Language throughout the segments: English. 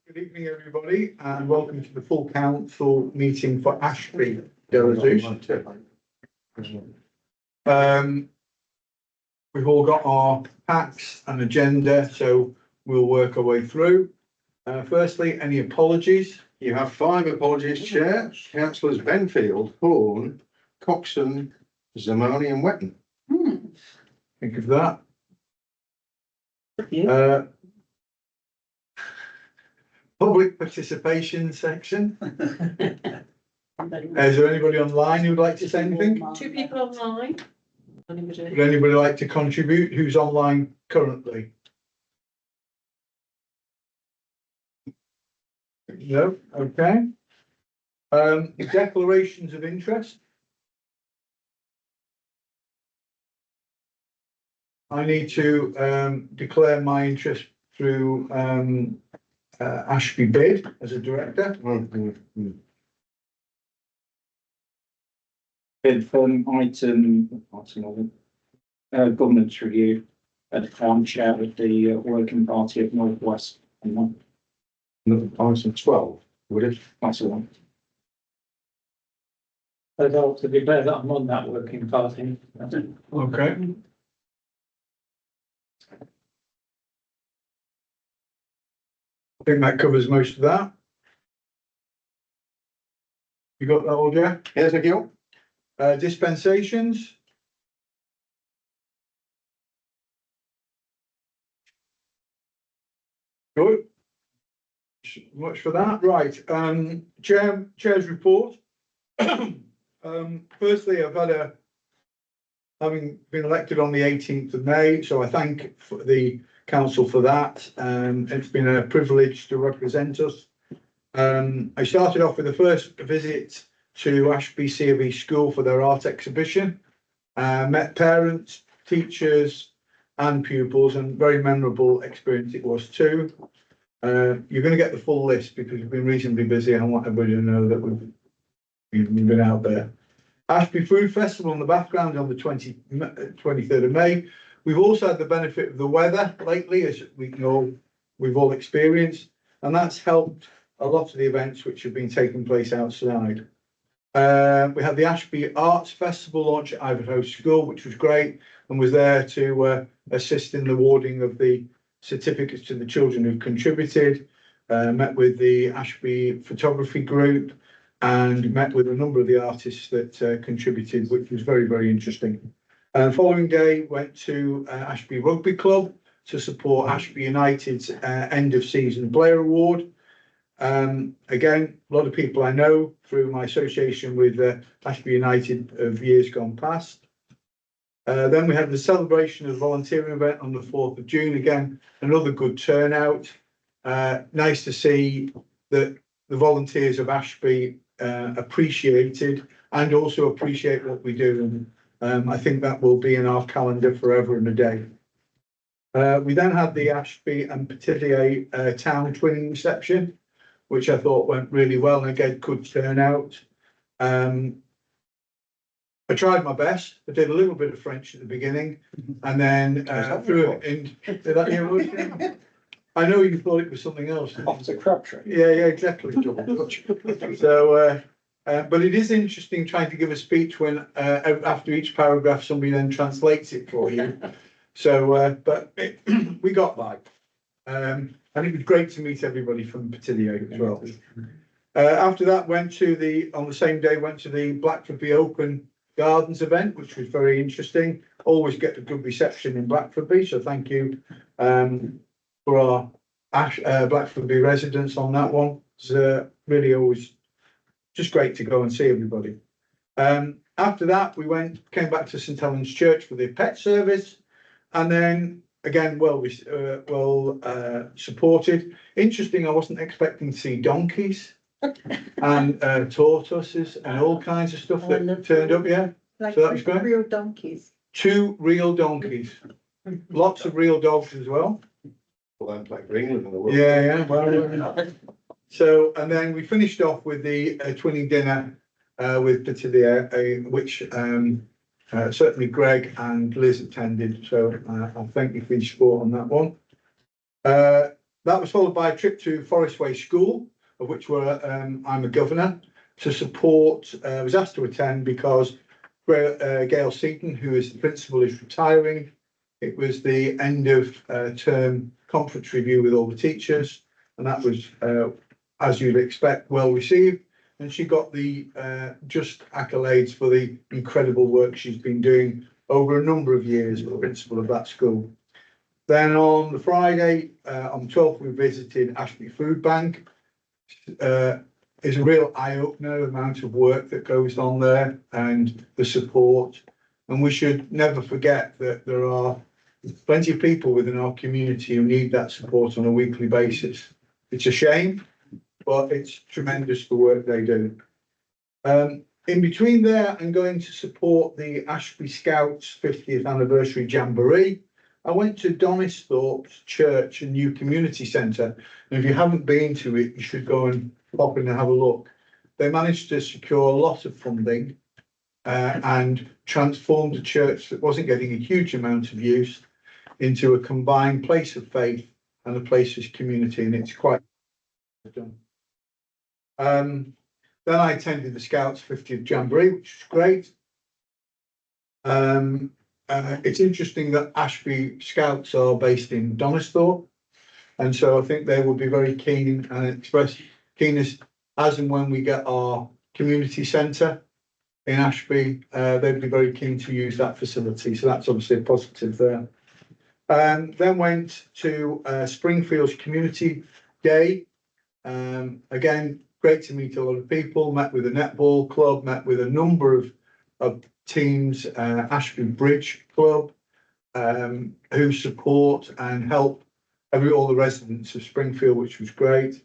Good evening, everybody, and welcome to the full council meeting for Ashby Delazeus. We've all got our packs and agenda, so we'll work our way through. Firstly, any apologies? You have 5 apologies, Chair. Councillors Benfield, Horn, Coxon, Zamoni and Wetton. Think of that. Public participation section. Is there anybody online who'd like to say anything? 2 people online. Would anybody like to contribute? Who's online currently? No, okay. Declarations of interest. I need to declare my interest through Ashby Bid as a director. Bid from item governance review at the town chair with the working party of North West. And Item 12, would it? that's the one. I'd like to declare that I'm on that working party. Okay. I think that covers most of that. You got that all, Jeff? Yes, thank you. Dispensations. Good. Much for that. Right. Chair's report. Firstly, having been elected on the 18th of May, so I thank the council for that. It's been a privilege to represent us. I started off with the first visit to Ashby C School for their art exhibition. Met parents, teachers and pupils, and very memorable experience it was too. You're going to get the full list because we've been reasonably busy. I want everybody to know that we've been out there. Ashby Food Festival in the background on the 23rd of May. We've also had the benefit of the weather lately, as we've all experienced, and that's helped a lot of the events which have been taking place outside. We had the Ashby Arts Festival launch at Ivanhoe School, which was great, and was there to assist in the awarding of the certificates to the children who contributed. Met with the Ashby Photography Group and met with a number of the artists that contributed, which was very, very interesting. Following day, went to Ashby Rugby Club to support Ashby United's end of season Blair Award. Again, a lot of people I know through my association with Ashby United of years gone past. Then we had the celebration of volunteering event on the 4th of June. Again, another good turnout. Nice to see that the volunteers of Ashby appreciated and also appreciate what we do. And I think that will be in our calendar forever and a day. We then had the Ashby and Petithier town twinning reception, which I thought went really well and again, good turnout. I tried my best. I did a little bit of French at the begining and then threw it in. Did that hear? I know you thought it was something else. Off to Crabtree. Yeah, exactly. So, but it is interesting trying to give a speech when after each paragraph somebody then translates it for you. So, we got by. And it was great to meet everybody from Petithier as well. After that, on the same day, went to the Blackfordby Open Gardens event, which was very interesting. Always get a good reception in Blackfordby, so thank you for our Blackfordby residents on that one. It's really always just great to go and see everybody. After that, we came back to St Helens Church for the pet service, and then again, well supported. Interesting, I wasn't expecting to see donkeys and tortoises and all kinds of stuff that turned up. Yeah, Like so that was great. real donkeys. 2 real donkeys, lots of real dogs as well. Well, I'm playing for England in the world. Yeah. Well, so, and then we finished off with the twinning dinner with Petithier, which certainly Greg and Liz attended. So I thank you for your support on that one. That was followed by a trip to Forest Way School, of which I'm a governor, to support, was asked to attend because Gail Seaton, who is the principal, is retiring. It was the end of term conference review with all the teachers, and that was, as you'd expect, well received. And she got the just accolades for the incredible work she's been doing over a number of years as the principal of that school. Then on the Friday, on the 12th, we visited Ashby Food Bank. It's a real eye-opener, the amount of work that goes on there and the support. And we should never forget that there are plenty of people within our community who need that support on a weekly basis. It's a shame, but it's tremendous the work they do. In between there and going to support the Ashby Scouts 50th anniversary jamboree, I went to Donisthorpe's Church and New Community Centre. And if you haven't been to it, you should go and pop in and have a look. They managed to secure a lot of funding and transformed a church that wasn't getting a huge amount of use into a combined place of faith and a place of community, and it's quite done. Then I attended the Scouts 50th Jamboree, which was great. It's interesting that Ashby Scouts are based in Donisthorpe, and so I think they will be very keen and express keenness as and when we get our community centre in Ashby. They'd be very keen to use that facility, so that's obviously a positive there. Then went to Springfield's Community Day. Again, great to meet a lot of people, met with the netball club, met with a number of teams, Ashby Bridge Club, who support and help all the residents of Springfield, which was great.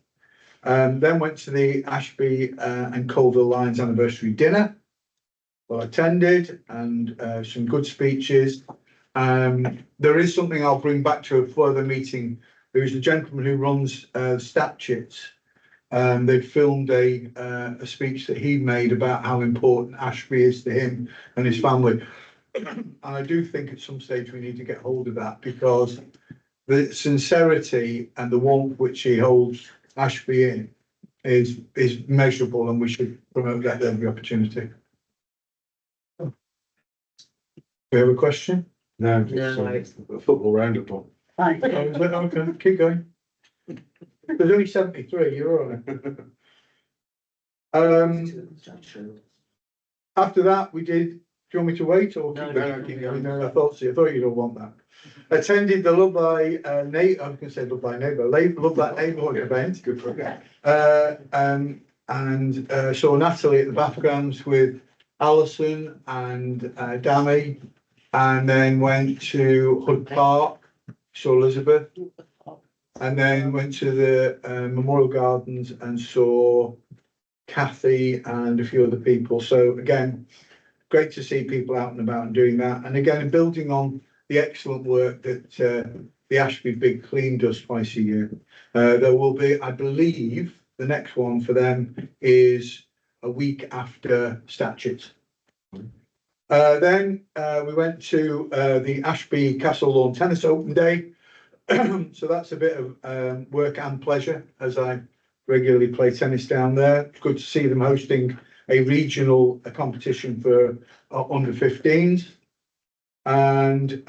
Then went to the Ashby and Colville Lions anniversary dinner. Well attended, and some good speeches. There is something I'll bring back to a further meeting. There's a gentleman who runs Statchits. They filmed a speech that he made about how important Ashby is to him and his family. And I do think at some stage we need to get hold of that, because the sincerity and the warmth which he holds Ashby in is measurable, and we should promote that at every opportunity. We have a question? No, No. it's a football roundup one. Oh, is it? Okay, keep going. There's only 73, you're all right. After that, we did, do you want me to wait or? No, keep no, going? no, keep No, going. I thought so. I thought you'd all want that. Attended the Love Thy Neighbour, I was going to say Love Thy Neighbour, Love That Neighbourhood event. Good for that. And saw Natalie at the backgrounds with Alison and Dammy, and then went to Hood Park, saw Elizabeth, and then went to the Memorial Gardens and saw Kathy and a few other people. So again, great to see people out and about and doing that. And again, building on the excellent work that the Ashby Big Clean does twice a year. There will be, I believe, the next one for them is a week after Statchits. Then we went to the Ashby Castle Lawn Tennis Open Day. So that's a bit of work and pleasure, as I regularly play tennis down there. It's good to see them hosting a regional competition for under 15s. And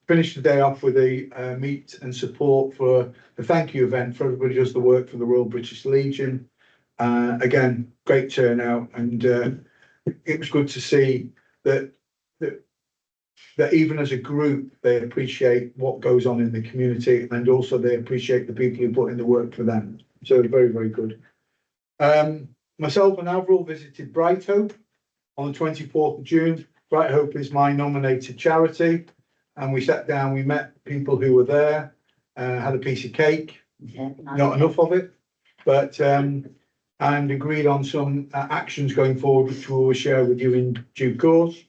finished the day off with a meet and support for the thank you event for everybody who does the work for the Royal British Legion. Again, great turnout, and it was good to see that even as a group, they appreciate what goes on in the community, and also they appreciate the people who put in the work for them. So very, very good. Myself and Avril visited Bright Hope on the 24th of June. Bright Hope is my nominated charity, and we sat down, we met people who were there, had a piece of cake, not enough of it, but and agreed on some actions going forward, which we will share with you in due course.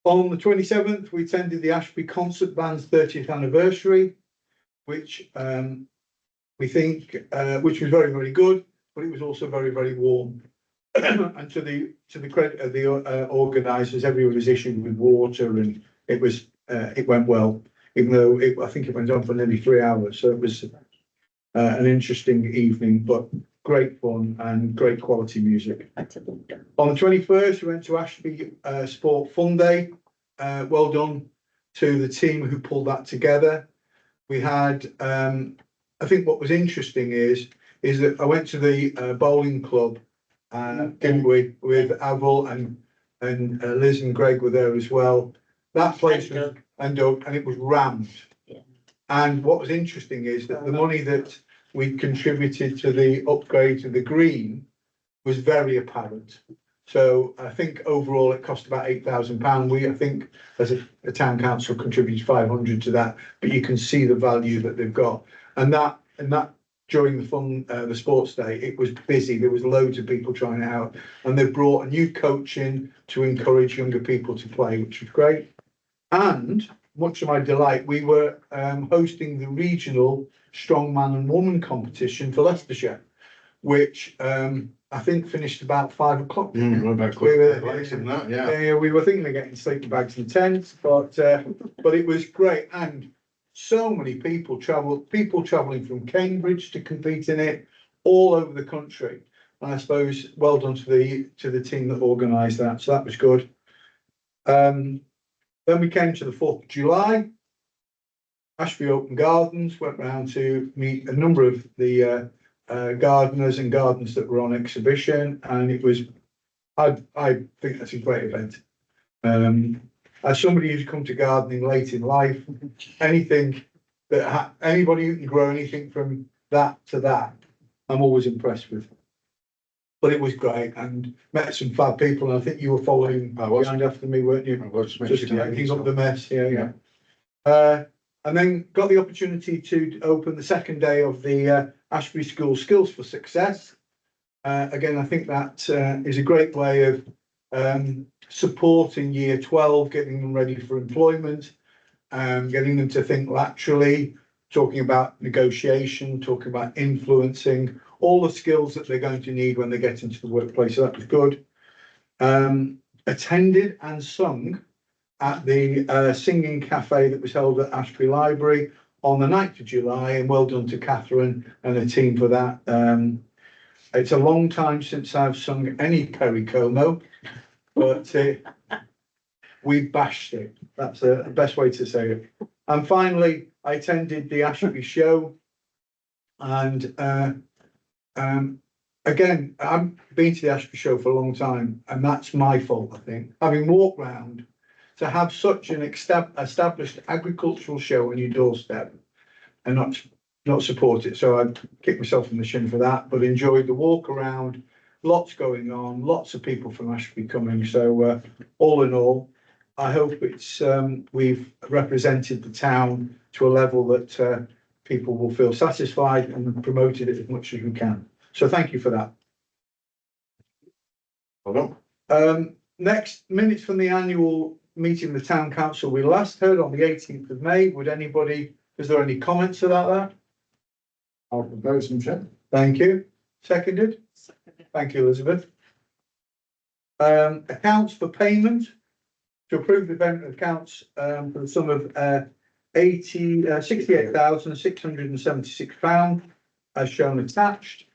On the 27th, we attended the Ashby Concert Band's 30th anniversary, which we think, which was very, very good, but it was also very, very warm. And to the credit of the organisers, everyone was issued with water, and it went well. even though I think it went on for nearly 3 hours. So it was an interesting evening, but great fun and great quality music. On the 21st, we went to Ashby Sport Fun Day. Well done to the team who pulled that together. We had, I think what was interesting is that I went to the bowling club, didn't we, with Avril and Liz and Greg were there as well. That place was, and it was rammed. Yeah. And what was interesting is that the money that we contributed to the upgrade to the green was very apparent. So I think overall it cost about £8,000. We, I think, as a town council, contributed 500 to that, but you can see the value that they've got. And that during the sports day, it was busy. There was loads of people trying it out, and they brought a new coach in to encourage younger people to play, which was great. And much to my delight, we were hosting the regional strongman and woman competition for Leicestershire, which I think finished about 5 o'clock. We We were thinking of getting sleeping bags and tents, but it was great, and so many people travelling from Cambridge to compete in it, all over the country. And I suppose well done to the team that organised that. So that was good. Then we came to the 4th of July. Ashby Open Gardens, went round to meet a number of the gardeners and gardens that were on exhibition, and it was, I think that's a great event. As somebody who's come to gardening late in life, anything that anybody who can grow anything from that to that, I'm always impressed with. But it was great, and met some fab people, and I think you were following behind after me, weren't you? I was Just cleaning up the mess, yeah. And then got the opportunity to open the second day of the Ashby School Skills for Success. Again, I think that is a great way of supporting year 12, getting them ready for employment, getting them to think laterally, talking about negotiation, talking about influencing, all the skills that they're going to need when they get into the workplace. So that was good. Attended and sung at the singing cafe that was held at Ashby Library on the 9th of July, and well done to Catherine and the team for that. It's a long time since I've sung any Perry Como, but we bashed it. That's the best way to say it. And finally, I attended the Ashby show, and again, I've been to the Ashby show for a long time, and that's my fault, I think. Having walked round, to have such an established agricultural show on your doorstep and not support it. So I kicked myself in the shin for that, but enjoyed the walk around, lots going on, lots of people from Ashby coming. So all in all, I hope it's we've represented the town to a level that people will feel satisfied and promoted it as much as we can. So thank you for that. Well done. Next, minutes from the annual meeting of the town council we last heard on the 18th of May. Is there any comments about that? I'll propose them, Chair. Thank you. Seconded. Thank you, Elizabeth. Accounts for payment. To approve the payment of accounts for the sum of £68,676 as shown attached.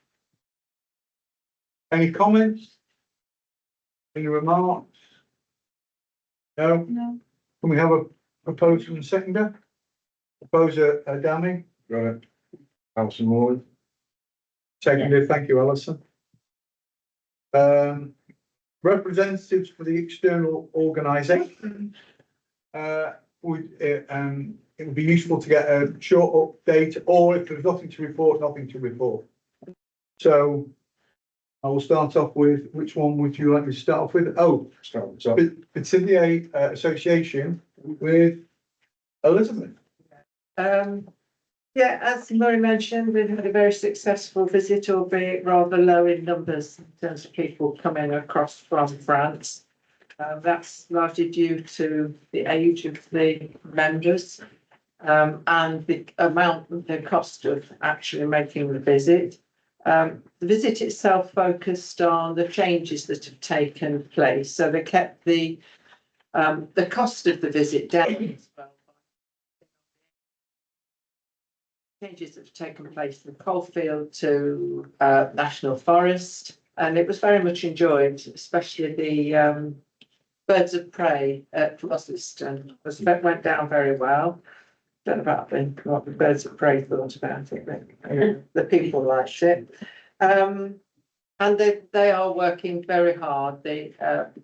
Any comments? Any remarks? No? No. Can we have a proposer and seconder? Proposer, Danny? Right. Alison Ward. Seconded, thank you, Alison. Representatives for the external organisation. It would be useful to get a short update, or if there's nothing to report, nothing to report. So I will start off with, which one would you like me to start off with? Oh, Start with top. Conciliate Association with Elizabeth. Yeah, as Murray mentioned, we've had a very successful visit, albeit rather low in numbers in terms of people coming across from France. That's largely due to the age of the members and the cost of actually making the visit. The visit itself focused on the changes that have taken place, so they kept the cost of the visit down as well. changes that have taken place from Coalfield to National Forest, and it was very much enjoyed, especially the birds of prey at Rossiston. It went down very well. Don't know about what the birds of prey thought about it, but the people liked it. And they are working very hard, the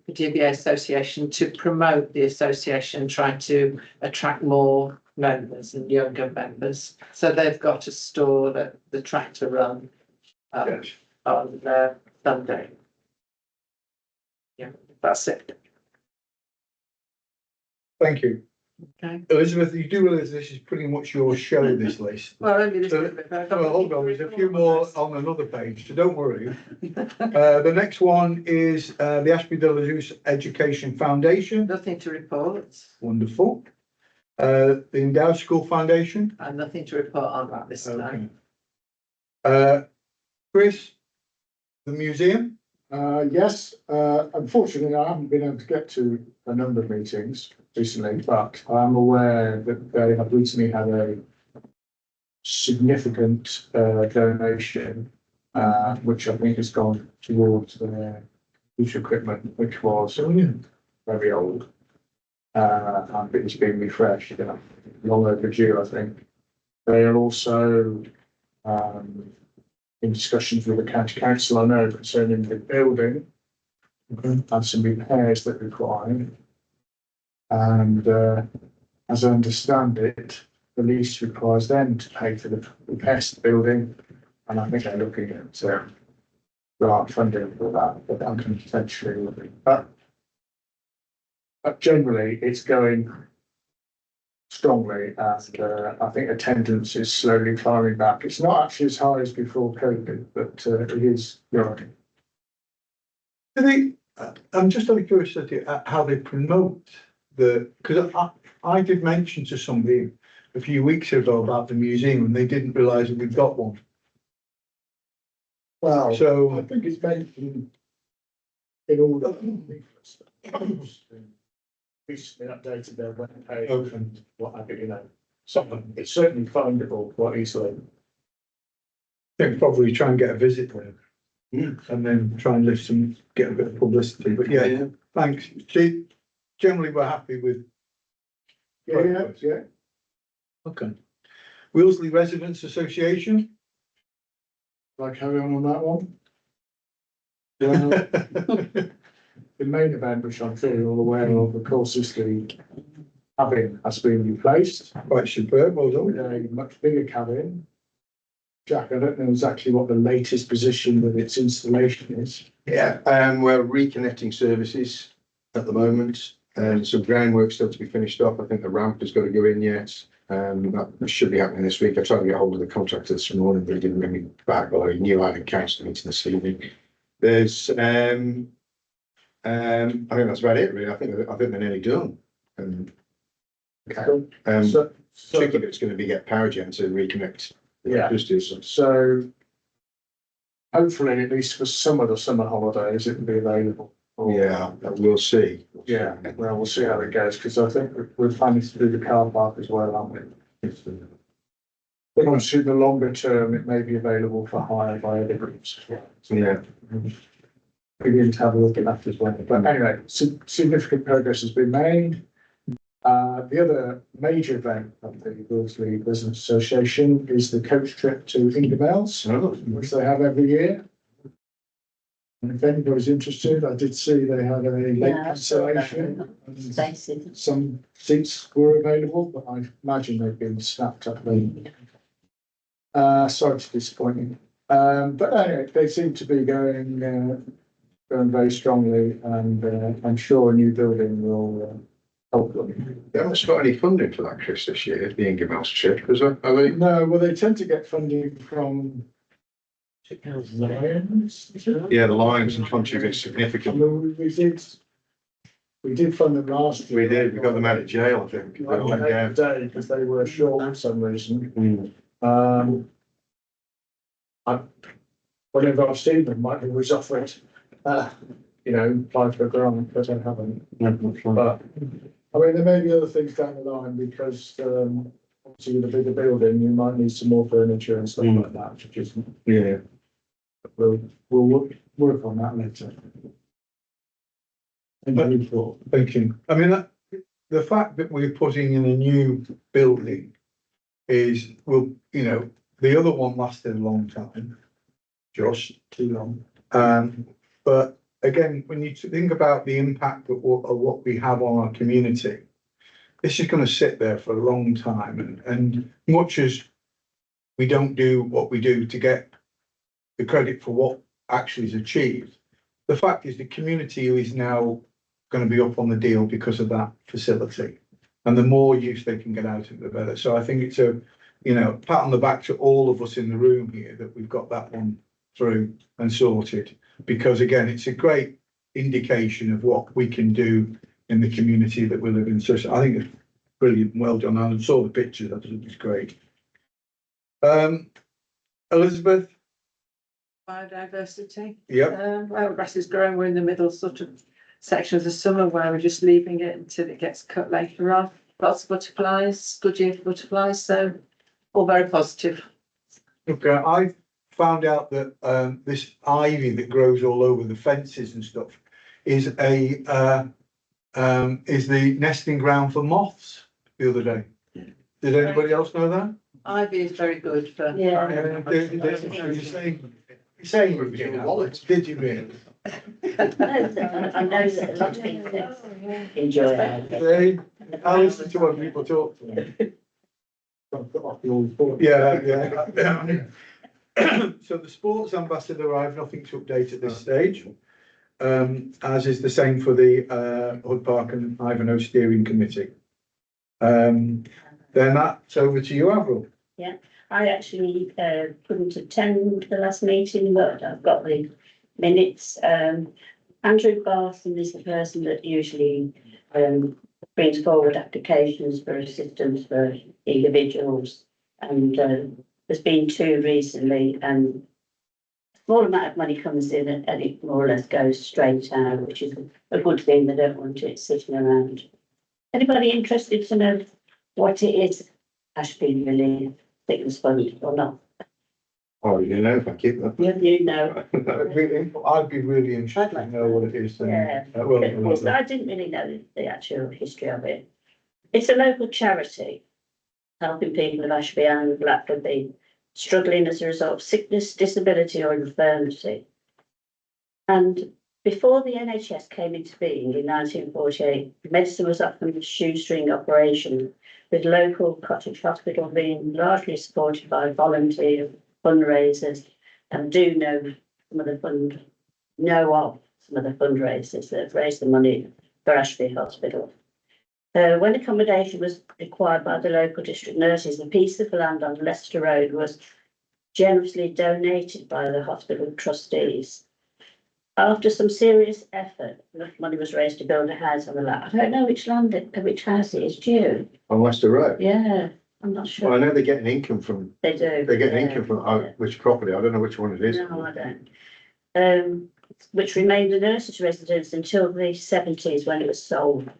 DBA Association, to promote the association, trying to attract more members and younger members. So they've got a store that the tractor run Yes. on Sunday. Yeah, that's it. Thank you. Okay. Elizabeth, you do realise this is pretty much your show, this list. Well, only this So- little bit. but I've got- Well, hold on, there's a few more on another page, so don't worry. The next one is the Ashby de la Zuz Education Foundation, Nothing to report, wonderful. The Endowed School Foundation. and nothing to report on that this Okay. time. Chris, the museum. Yes, unfortunately, I haven't been able to get to a number of meetings recently, but I'm aware that they have recently had a significant donation, which I think has gone towards their computer equipment, which was very old. And it's been refreshed, long overdue, I think. They are also in discussions with the county council, I know, concerning the building and some repairs that required. And as I understand it, the lease requires them to pay for the repairs to the building, and I think they're looking at grant funding for that, but that can potentially, but generally it's going strongly, and I think attendance is slowly climbing back. It's not actually as high as before COVID, but it is growing. I'm just out of curiosity how they promote because I did mention to somebody a few weeks ago about the museum and they didn't realise that we'd got one. Well, I So, think it's mentioned in all the leaflets. Recently updated their web page and what have you, something, it's certainly findable quite easily. I think probably try and get a visit there. And then try and get a bit of publicity, but yeah, thanks. See, generally, we're happy with. Yeah. Okay. Wilsley Residents Association. Like carry on that one. The main event, which I'm sure you're all aware of course, is the cabin has been replaced Quite superb, well with done. a much bigger cabin. Jack, I don't know exactly what the latest position with its installation is. Yeah, we're reconnecting services at the moment, and some groundwork still to be finished up. I think the ramp has got to go in yet. That should be happening this week. I tried to get hold of the contractor this morning, but he didn't ring me back, although he knew I had a council meeting this evening. There's, I think that's about it, really. I think they're nearly done. So, Tricky bit's going to be get power gen to reconnect. Yeah. So hopefully, at least for some of the summer holidays, it will be available. Yeah, we'll see. Yeah, well, we'll see how it goes, because I think we're planning to do the car park as well, aren't we? But obviously, the longer term, it may be available for hire by other groups as well. So Yeah. we need to have a look at that as well. But anyway, significant progress has been made. The other major event of the Wilsley Business Association is the coach trip to Ingermells, which they have every year. And if anybody's interested, I did see they had a late cancellation. and some seats were available, but I imagine they've been snapped up late. Sorry to disappoint you. But anyway, they seem to be going very strongly, and I'm sure a new building will help them. They haven't got any funding for that, Chris, this year, the Ingermells trip, is there? Are they? No, well, they tend to get funding from Lions. Yeah, the Lions and contribute I significantly. mean, we did fund them last year. We did, we got them out of jail, I think. They Well, went down. today, because they were short for some reason. Whenever I've seen them, might always offer it, apply for a grant, but I haven't. But, I mean, there may be other things down the line, because, obviously with a bigger building, you might need some more furniture and stuff like that, which is, Yeah. we'll work on that later. Any thought? Thank you. I mean, the fact that we're putting in a new building is, well, you know, the other one lasted a long time. Josh, Too long. but again, when you think about the impact of what we have on our community, this is gonna sit there for a long time, and much as we don't do what we do to get the credit for what actually is achieved, the fact is the community is now gonna be up on the deal because of that facility. And the more use they can get out of it, the better. So I think it's a, you know, pat on the back to all of us in the room here that we've got that one through and sorted. Because again, it's a great indication of what we can do in the community that we live in. So I think it's brilliant, well done. I saw the pictures, I think it's great. Elizabeth? Biodiversity. Yep. Well, grass is growing, we're in the middle sort of section of the summer where we're just leaving it until it gets cut later on. Lots of butterflies, good year for butterflies, so all very positive. Okay, I found out that this ivy that grows all over the fences and stuff is the nesting ground for moths the other day. Did anybody else know that? Ivy is very good for. Yeah. You're saying it was your wallet, did you really? I know that a lot of people enjoy it. They, I listen to when people talk to me. Yeah. So the sports ambassador, I have nothing to update at this stage. As is the same for the Hood Park and Ivanhoe Steering Committee. Then that's over to you, Avril. I actually couldn't attend the last meeting, but I've got the minutes. Andrew Barton is the person that usually brings forward applications for assistance for individuals, and there's been two recently, and a small amount of money comes in and it more or less goes straight out, which is a good thing. They don't want it sitting around. Anybody interested to know what it is? Ashby really thickness fund or not? Oh, you know, thank you. Yeah, you know. I'd be really interested to know what it is. Yeah. Well, I didn't really know the actual history of it. It's a local charity helping people of Ashby and Blackford be struggling as a result of sickness, disability or infirmity. And before the NHS came into being in 1948, medicine was often a shoestring operation, with local cottage hospital being largely supported by volunteer fundraisers, and do know of some of the fundraisers that have raised the money for Ashby Hospital. When accommodation was required by the local district nurses, a piece of land on Leicester Road was generously donated by the hospital trustees. After some serious effort, enough money was raised to build a house on the land. I don't know which house it is due. On Leicester Road. Yeah, I'm not sure. Well, I know they're getting income from, They do. they're getting yeah, income from yeah. which property, I don't know which one it is. No, I don't. Which remained a nurse's residence until the 70s when it was sold.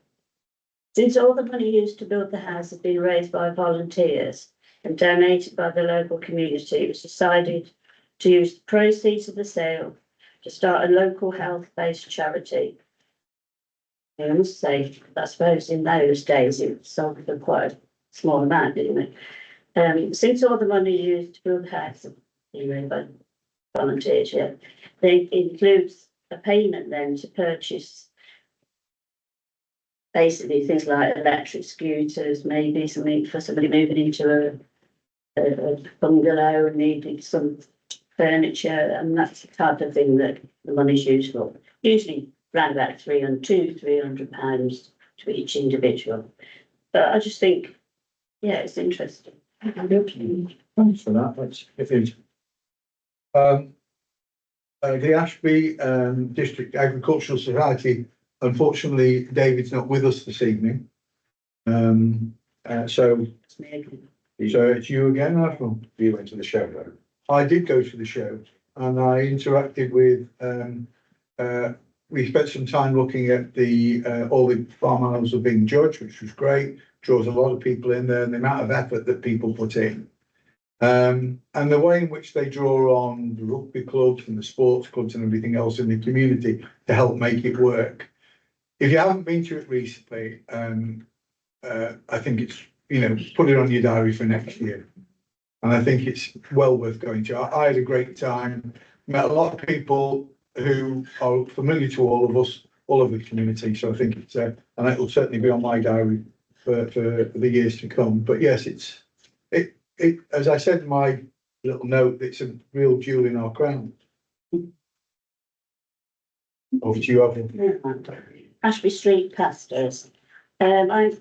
Since all the money used to build the house had been raised by volunteers and donated by the local community, it was decided to use the proceeds of the sale to start a local health-based charity. I must say, I suppose in those days it was sold for quite a small amount, didn't it? Since all the money used to build the house, by volunteers, yeah, it includes a payment then to purchase basically things like electric scooters, maybe something for somebody moving into a bungalow and needing some furniture, and that's the type of thing that the money's used for. Usually around about £300 to each individual. But I just think, yeah, it's interesting. Thanks for that. That's it. The Ashby District Agricultural Society, unfortunately, David's not with us this evening. So it's you again, Avril. You went to the show though. I did go to the show and I interacted with, we spent some time looking at all the farm animals are being judged, which was great. draws a lot of people in there, and the amount of effort that people put in. And the way in which they draw on the rugby clubs and the sports clubs and everything else in the community to help make it work. If you haven't been to it recently, I think it's, put it on your diary for next year. And I think it's well worth going to. I had a great time, met a lot of people who are familiar to all of us, all of the community. So I think it's, and it will certainly be on my diary for the years to come. But yes, it, as I said in my little note, it's a real jewel in our crown. Over to you, Evelyn. Ashby Street pastors. I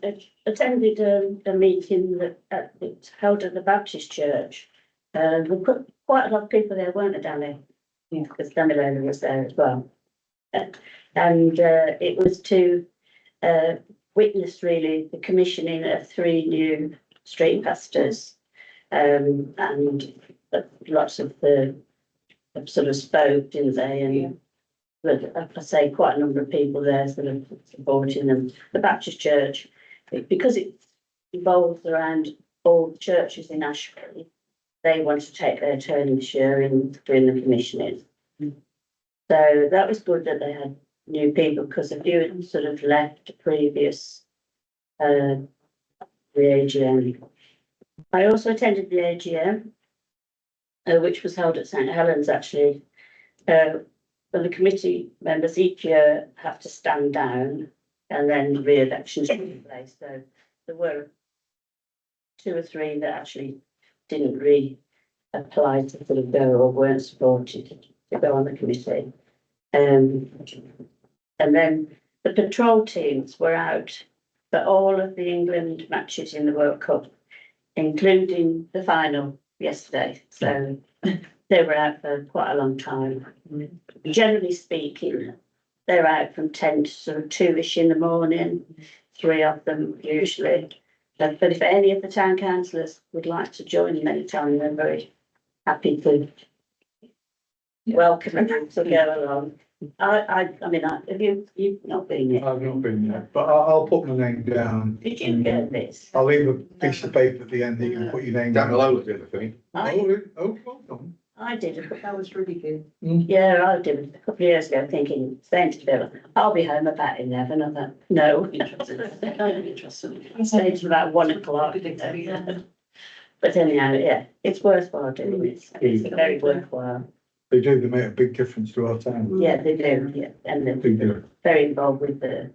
attended a meeting that held at the Baptist Church. We put quite a lot of people there, weren't there, Danny? Yeah, because Danny Lowry was there as well. And it was to witness really the commissioning of 3 new street pastors. And lots of the sort of spoke, didn't they? And but I say quite a number of people there sort of supporting them. The Baptist Church, because it revolves around all the churches in Ashby, they want to take their turn this year in doing the commissioning. So that was good that they had new people, because a few had sort of left the previous the AGM. I also attended the AGM, which was held at St Helens actually. The committee members each year have to stand down, and then re-elections take place. So there were 2 or 3 that actually didn't apply to sort of go or weren't supported to go on the committee. And then the patrol teams were out for all of the England matches in the World Cup, including the final yesterday. So they were out for quite a long time. Generally speaking, they're out from 10 to sort of 2-ish in the morning, 3 of them usually. But if any of the town councillors would like to join them anytime, they're very happy to welcome them to go along. I mean, have you've not been yet? I've not been there, but I'll put my name down. Did you get this? I'll leave a piece of paper at the end that you can put your name Dan down. Lola did, I think. Well done. I did it. That was really good. Yeah, I did it a couple of years ago, thinking, saying to Bill, I'll be home about 11. I thought, no. I stayed till about 1 o'clock. But anyhow, yeah, it's worthwhile doing it. It's very worthwhile. They do, they make a big difference to our town. Yeah, they do, yeah. And They they're do. very involved with the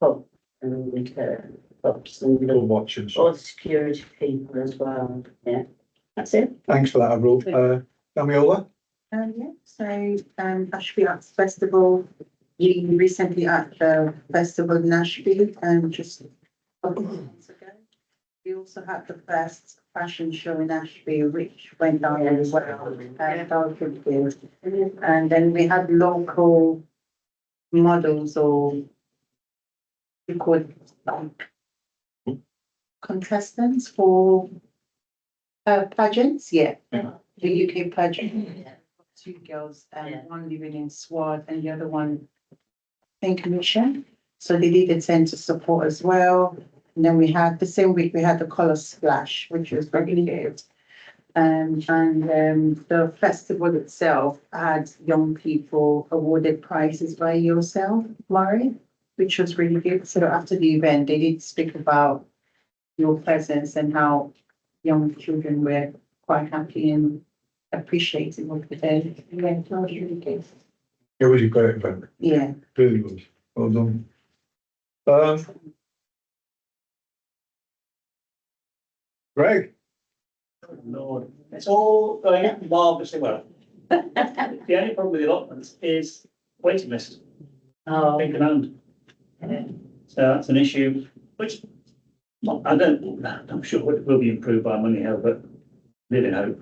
pub and with the pubs and People the, watching. all the security people as well. Yeah, that's it. Thanks for that, Avril. Damiola? Yeah, so, Ashby Arts Festival, we recently at the festival in Ashby, just a couple of months ago. We also had the first fashion show in Ashby, which went down really well, and that was pretty good. And then we had local models, or we could, contestants for pageants, yeah. The UK pageant, 2 girls, Yeah. one living in Swart and the other one in commission. So they did attend to support as well. And then we had, the same week, we had the colour splash, which was very good. And the festival itself had young people awarded prizes by yourself, Murray, which was really good. So after the event, they did speak about your presence and how young children were quite happy and appreciating what we did. Yeah, it was really good. It was a great event, Yeah. really was. Well done. Greg? Lord, it's all going marvellously well. The only problem with the allotments is waiting list, Oh, big demand. So that's an issue, which I'm sure it will be improved by Money Hill, but live in hope.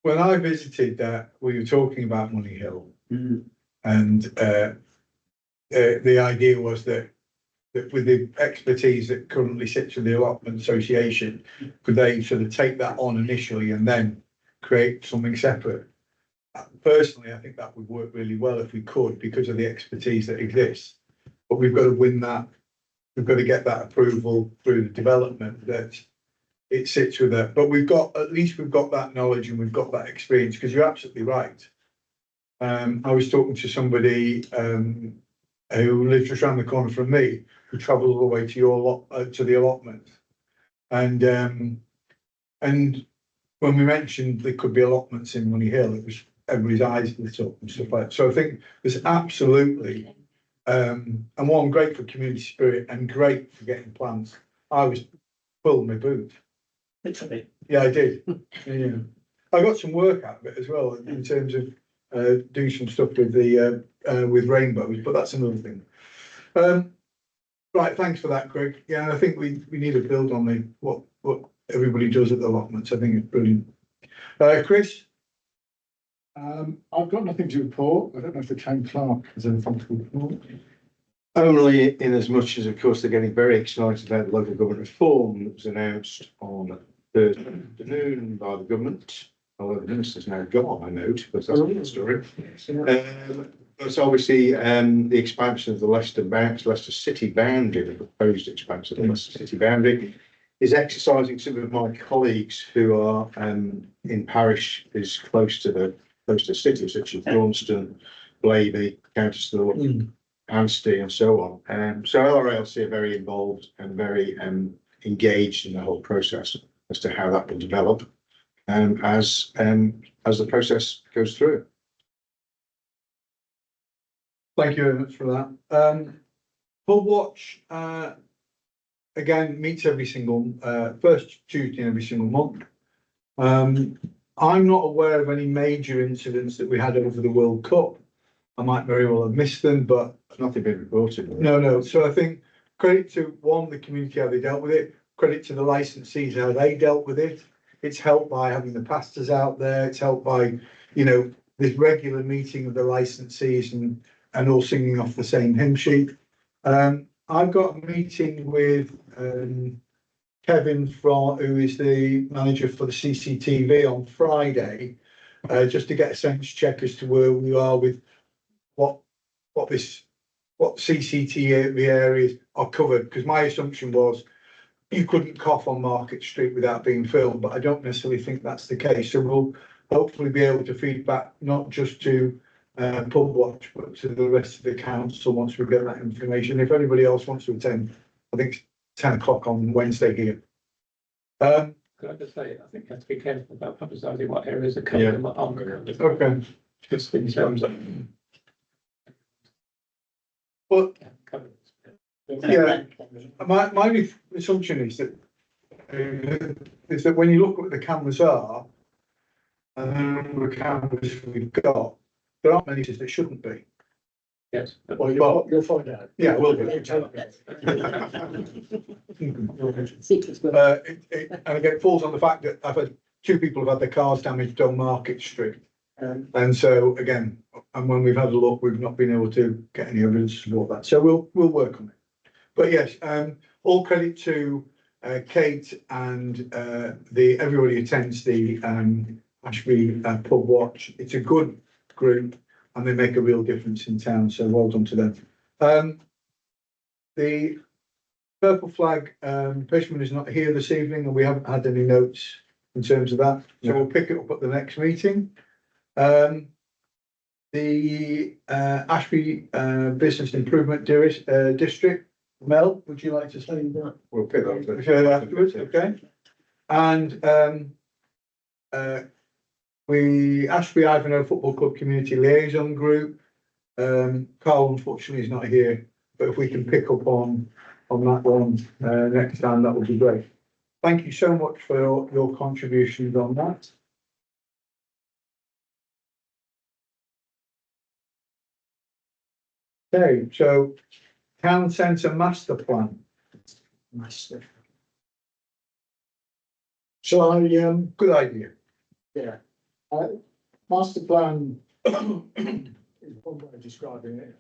When I visited that, we were talking about Money Hill, Mm. and the idea was that with the expertise that currently sits with the allotment association, could they sort of take that on initially and then create something separate? Personally, I think that would work really well if we could, because of the expertise that exists. But we've got to win that we've got to get that approval through the development that it sits with that. But at least we've got that knowledge and we've got that experience, because you're absolutely right. I was talking to somebody who lives just around the corner from me, who travels all the way to to the allotment. And when we mentioned there could be allotments in Money Hill, it was everybody's eyes lit up and stuff like that. So I think there's absolutely, and one, great for community spirit and great for getting plans. I was pulling my boot. Literally. Yeah, I did. Yeah. I got some work out of it as well in terms of doing some stuff with the with rainbows, but that's another thing. Right, thanks for that, Greg. Yeah, I think we need to build on what everybody does at the allotments. I think it's brilliant. Chris? I've got nothing to report. I don't know if the town clerk has anything to report. Only in as much as, of course, they're getting very excited about the local government reform that was announced on Thursday afternoon by the government. Although the minister's now gone, I note, but that's another story. But obviously, the expansion of the Leicester City boundary, the proposed expansion of the Leicester City boundary, is exercising some of my colleagues who are in parish is close to the cities such as Launceston, Blaby, Countersthorpe, Anstey, and so on. So LRLC are very involved and very engaged in the whole process as to how that will develop as the process goes through. Thank you very much for that. Pub Watch again meets every single first Tuesday in every single month. I'm not aware of any major incidents that we had over the World Cup. I might very well have missed them, but Nothing been reported. no. So I think credit to the community, how they dealt with it. Credit to the licensees, how they dealt with it. It's helped by having the pastors out there. It's helped by, this regular meeting of the licensees and all singing off the same hymn sheet. I've got a meeting with Kevin who is the manager for the CCTV on Friday, just to get a sense check as to where we are with what CCTV areas are covered. Because my assumption was you couldn't cough on Market Street without being filmed, but I don't necessarily think that's the case. So we'll hopefully be able to feed back not just to Pub Watch, but to the rest of the council once we get that information. If anybody else wants to attend, I think it's 10 o'clock on Wednesday here. Could I just say, I think you have to be careful about publicising what areas are covered and what aren't covered. Okay. Just in terms of. Well, Covered. yeah, my assumption is that when you look at what the cameras are, and the number of cameras we've got, there aren't many that shouldn't be. Yes. Well, you'll find out. Yeah, we'll be. And again, it falls on the fact that I've had two people have had their cars damaged on Market Street. And so again, and when we've had a look, we've not been able to get any evidence to support that. So we'll work on it. But yes, all credit to Kate and everybody attends the Ashby Pub Watch. It's a good group and they make a real difference in town. So well done to them. The Purple Flag Fishman is not here this evening and we haven't had any notes in terms of that. So we'll pick it up at the next meeting. The Ashby Business Improvement District, Mel, would you like to say that? We'll pick that up Afterwards, okay. And Ashby Ivanhoe Football Club Community Liaison Group. Carl unfortunately is not here, but if we can pick up on that one next time, that would be great. Thank you so much for your contributions on that. Okay, so Town Centre Master Plan. Shall I, Good idea. yeah, master plan is one way of describing it.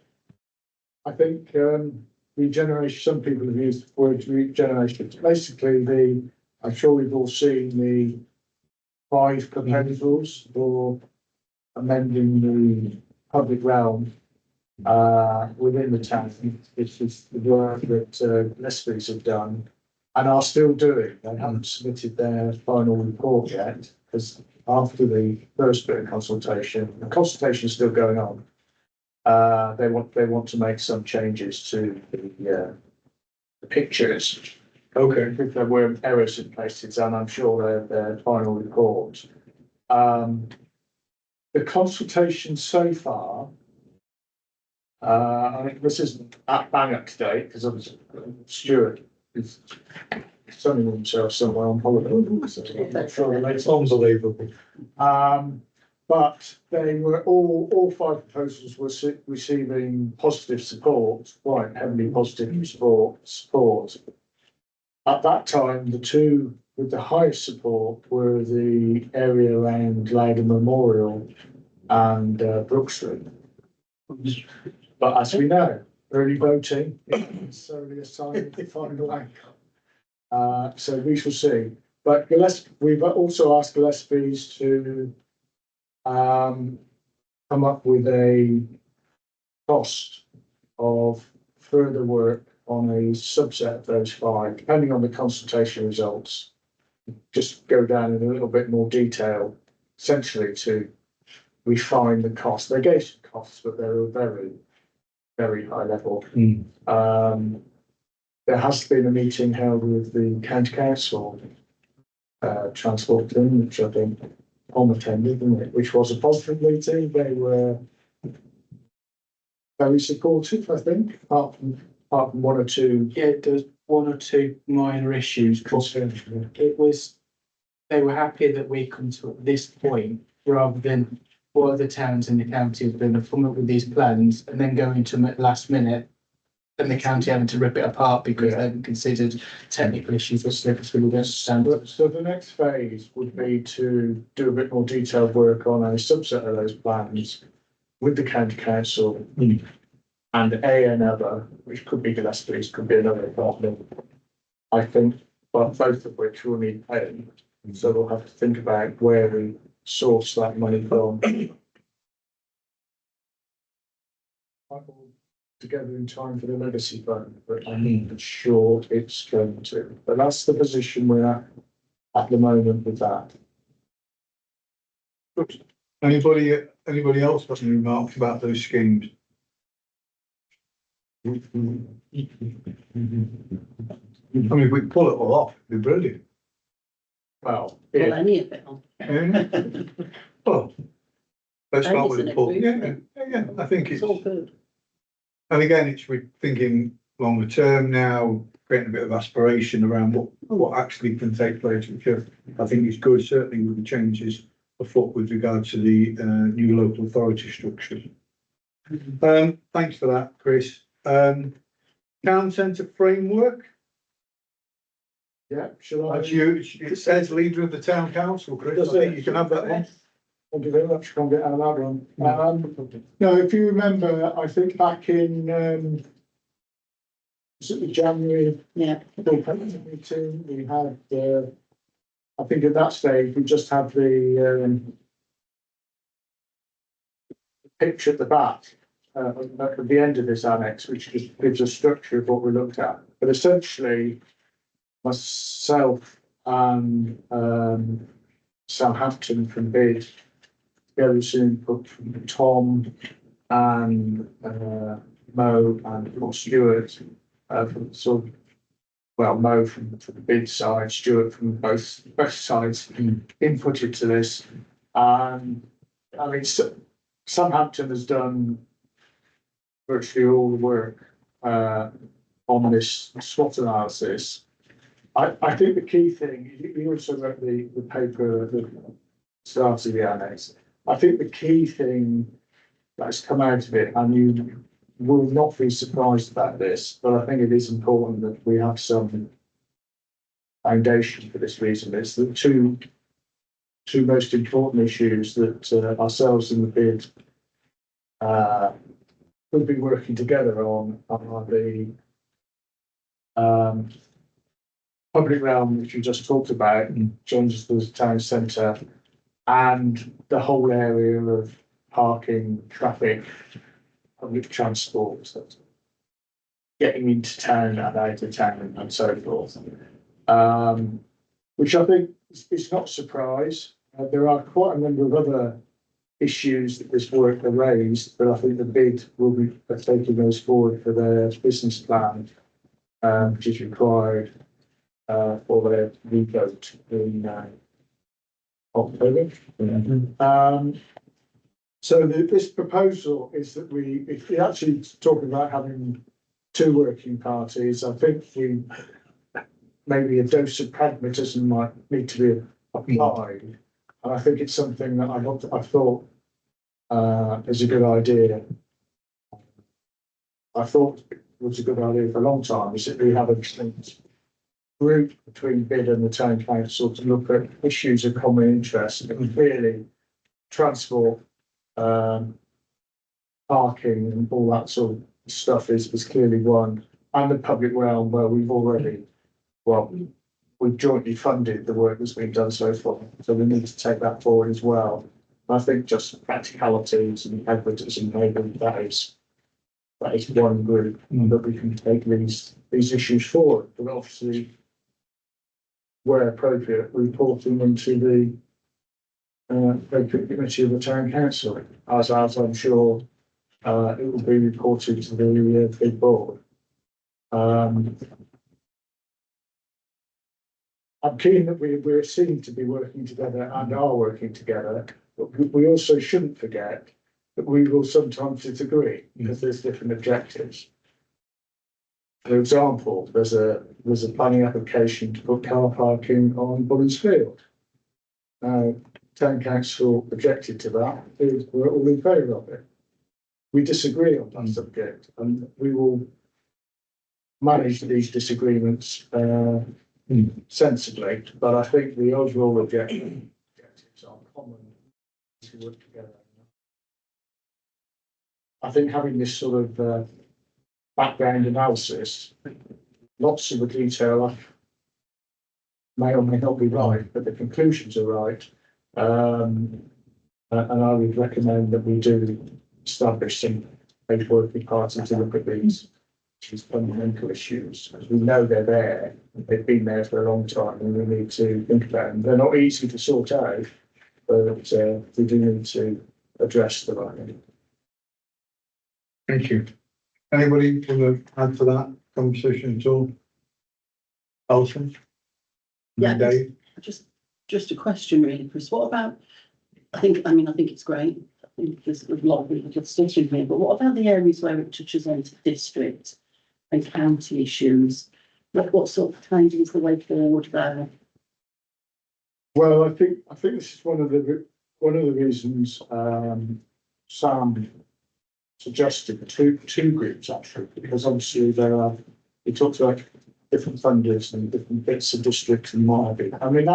I think regeneration, some people have used the word regeneration. Basically, I'm sure we've all seen the 5 proposals for amending the public realm within the town. This is the work that Leslie's have done and are still doing. They haven't submitted their final report yet, because after the first bit of consultation, the consultation is still going on. They want to make some changes to the pictures. Okay. If there were errors in places, and I'm sure their final report. The consultation so far, I think this isn't bang up to date, because obviously Stuart is sunning himself somewhere on holiday. So I'm not sure the latest. Unbelievable. But they were all five proposals were receiving positive support, quite heavily positive support. At that time, the two with the highest support were the area around Lowden Memorial and Brook Street. But as we know, early voting isn't necessarily a sign of the final outcome. So we shall see. But we've also asked Gillespie's to come up with a cost of further work on a subset of those five, depending on the consultation results. Just go down in a little bit more detail, essentially to refine the cost. They gave some costs, but they were very, very high level. There has been a meeting held with the county council, transport team, which I think Tom attended, which was a positive meeting. They were very supportive, I think, apart from one or two. Yeah, there was one or two minor issues. Concerns. It was, they were happy that we come to this point rather than what other towns in the county have done, have come up with these plans and then going to them at the last minute and the county having to rip it apart because they haven't considered technical issues or slippers really don't stand. So the next phase would be to do a bit more detailed work on a subset of those plans with the county council and another, which could be Gillespie's, could be another department, I think, but both of which will need paying. So we'll have to think about where we source that money from. Together in time for the legacy fund, but I'm not sure it's going to. But that's the position we're at the moment with that. Anybody else got any remarks about those schemes? I mean, if we pull it all off, it'd be brilliant. Well, Well, yeah, any of it on. Well, let's start with Isn't the it pull. good? Yeah, I think It's it's, all good. and again, it's we're thinking longer term now, creating a bit of aspiration around what actually can take place, which I think is good, certainly with the changes afoot with regard to the new local authority structure. Thanks for that, Chris. Town centre framework, yeah, shall I? as you, it says leader of the town council, Chris, I think you can have that one. Thank you very much. Can't get another one. No, if you remember, I think back in, was it the January Yeah. meeting, we had, I think at that stage, we just had the picture at the back, at the end of this annex, which just gives a structure of what we looked at. But essentially, myself and Southampton from BID, together with input from Tom and Mo and of course Stuart, from sort of, well, Mo from the BID side, Stuart from both sides inputted to this. And I mean, Southampton has done virtually all the work on this SWOT analysis. I think the key thing, you also wrote the paper that started the annex. I think the key thing that's come out of it, and you will not be surprised about this, but I think it is important that we have some foundation for this reason. It's the two most important issues that ourselves and the BID will be working together on are the public realm, which you just talked about, changes to the town centre, and the whole area of parking, traffic, public transport, getting into town and out of town and so forth. Which I think is not a surprise. There are quite a number of other issues that this work have raised, but I think the bid will be taking those forward for their business plan, which is required for their revote in October. So this proposal is that if we actually talking about having two working parties, I think maybe a dose of pragmatism might need to be applied. And I think it's something that I thought is a good idea. I thought it was a good idea for a long time, is that we have a distinct group between BID and the town council to look at issues of common interest, and clearly transport, parking and all that sort of stuff is clearly one, and the public realm where we've jointly funded the work that's been done so far, so we need to take that forward as well. I think just practicalities and pragmatism, maybe that is one group that we can take these issues forward, but obviously where appropriate, reporting into the regulatory committee of the town council, as I'm sure it will be reported to the big board. I'm keen that we're seen to be working together and are working together, but we also shouldn't forget that we will sometimes disagree because there's different objectives. For example, there's a planning application to put car parking on Bullens Field. Now, town council objected to that. We're all in favour of it. We disagree on that subject, and we will manage these disagreements sensibly. But I think the overall objectives are common to work together. I think having this sort of background analysis, lots of the detail may or may not be right, but the conclusions are right. And I would recommend that we do establish some working parties to look at these fundamental issues, because we know they're there. They've been there for a long time, and we need to think about them. They're not easy to sort out, but we do need to address them. Thank you. Anybody want to add to that conversation at all? Alison? Yeah, Dave? just a question really, Chris. What about, I think it's great. I think there's a lot of really good stuff in here, but what about the areas where it touches on to district and county issues? What sort of finding is the way forward there? Well, I think this is one of the reasons Sam suggested two groups actually, because obviously he talks about different funders and different bits of districts and what have you. I mean,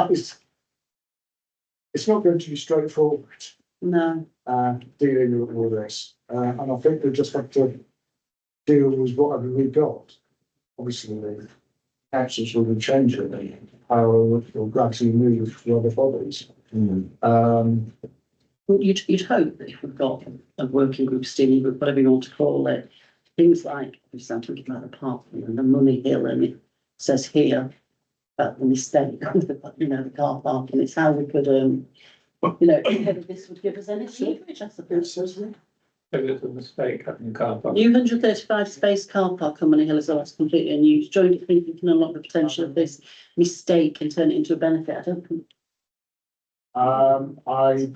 it's not going to be straightforward. No. Dealing with all this, and I think we just have to deal with whatever we've got. Obviously, the councils will be changing, and power will gradually move to other bodies. Well, you'd hope that if we've got a working group, steering group, whatever you want to call it, things like, for example, talking about the parking and the money hill, and it says here about the mistake, the car parking, it's how we could, whether this would give us any leverage, I suppose. Maybe it's a mistake having a car park. New 135 space car park on Money Hill is also completely unused. Join you think you can unlock the potential of this mistake and turn it into a benefit? I don't think. I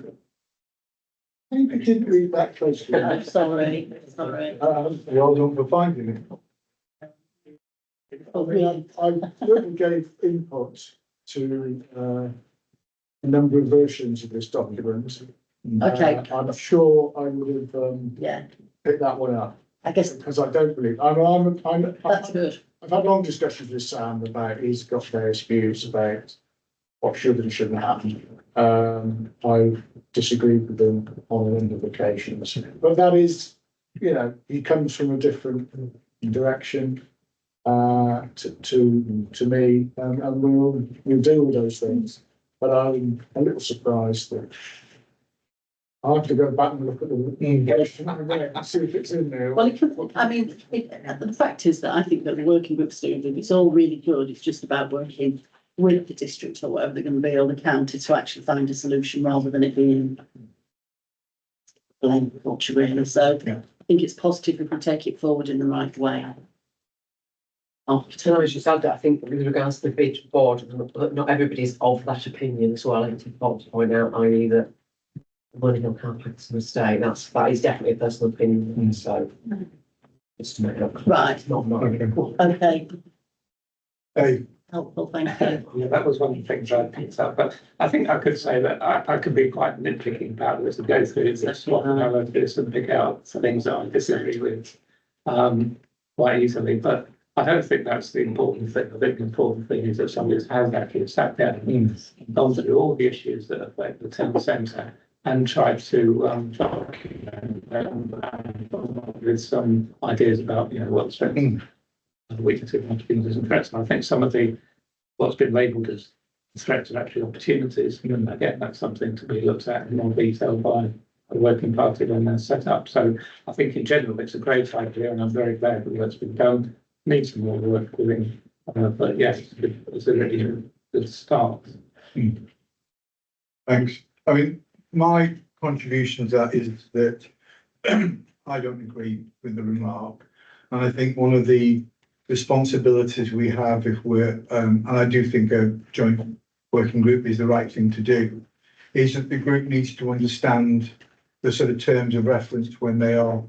think I didn't read that closely. I'm sorry. Well done for finding it. I certainly gave input to a number of versions of this document. Okay. I'm sure I would have picked that one up. I guess Because I don't believe, that's good. I've had long discussions with Sam about, he's got various views about what should and shouldn't happen. I disagreed with him on a number of occasions, but that is, he comes from a different direction to me, and we'll deal with those things. But I'm a little surprised that I'll have to go back and look at the, and see if it's in there. Well, I mean, the fact is that I think that the working group's doing it, it's all really good, it's just about working with the district or whatever they're going to be, or the county, to actually find a solution rather than it being blame culture really. So Yeah. I think it's positive if we take it forward in the right way. Can I just add that I think with regards to the bid board, not everybody's of that opinion as well. I think it's important to point out, i.e. that the money on carpet's a mistake. That is definitely a personal opinion, so. Just to make that. Right. It's not mine. Okay, Hey, helpful, thank you. Yeah, that was one of the things I picked up, but I think I could say that I could be quite nitpicking about this and go through this, swap analysis and pick out things that I disagree with quite easily, but I don't think that's the important thing. I think the important thing is that somebody has actually sat down and gone through all the issues that affect the town centre and tried to document with some ideas about, what the strengths and weaknesses, opportunities and threats. And I think some of what's been labelled as threats are actually opportunities. And again, that's something to be looked at in more detail by the working party when they're set up. So I think in general, it's a great idea, and I'm very glad that that's been done. Needs some more work within, but yes, it's a really good start. thanks. I mean, my contribution to that is that I don't agree with the remark. And I think one of the responsibilities we have if we're, and I do think a joint working group is the right thing to do, is that the group needs to understand the sort of terms of reference when they are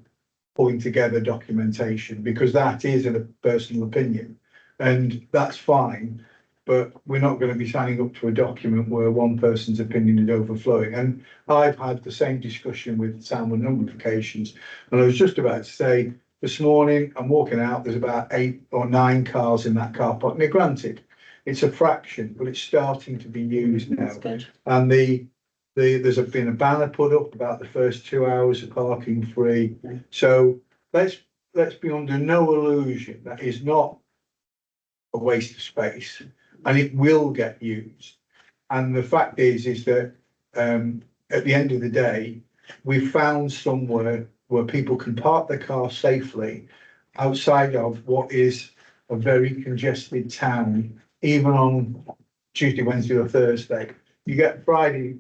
pulling together documentation, because that is a personal opinion and that's fine. But we're not going to be signing up to a document where one person's opinion is overflowing. And I've had the same discussion with Sam on a number of occasions. And I was just about to say, this morning, I'm walking out, there's about 8 or 9 cars in that car park. Now, granted, it's a fraction, but it's starting to be used now. That's good. And there's been a banner put up about the first 2 hours of parking free. So let's be under no illusion that is not a waste of space, and it will get used. And the fact is that at the end of the day, we found somewhere where people can park their car safely outside of what is a very congested town, even on Tuesday, Wednesday or Thursday. You get Fridays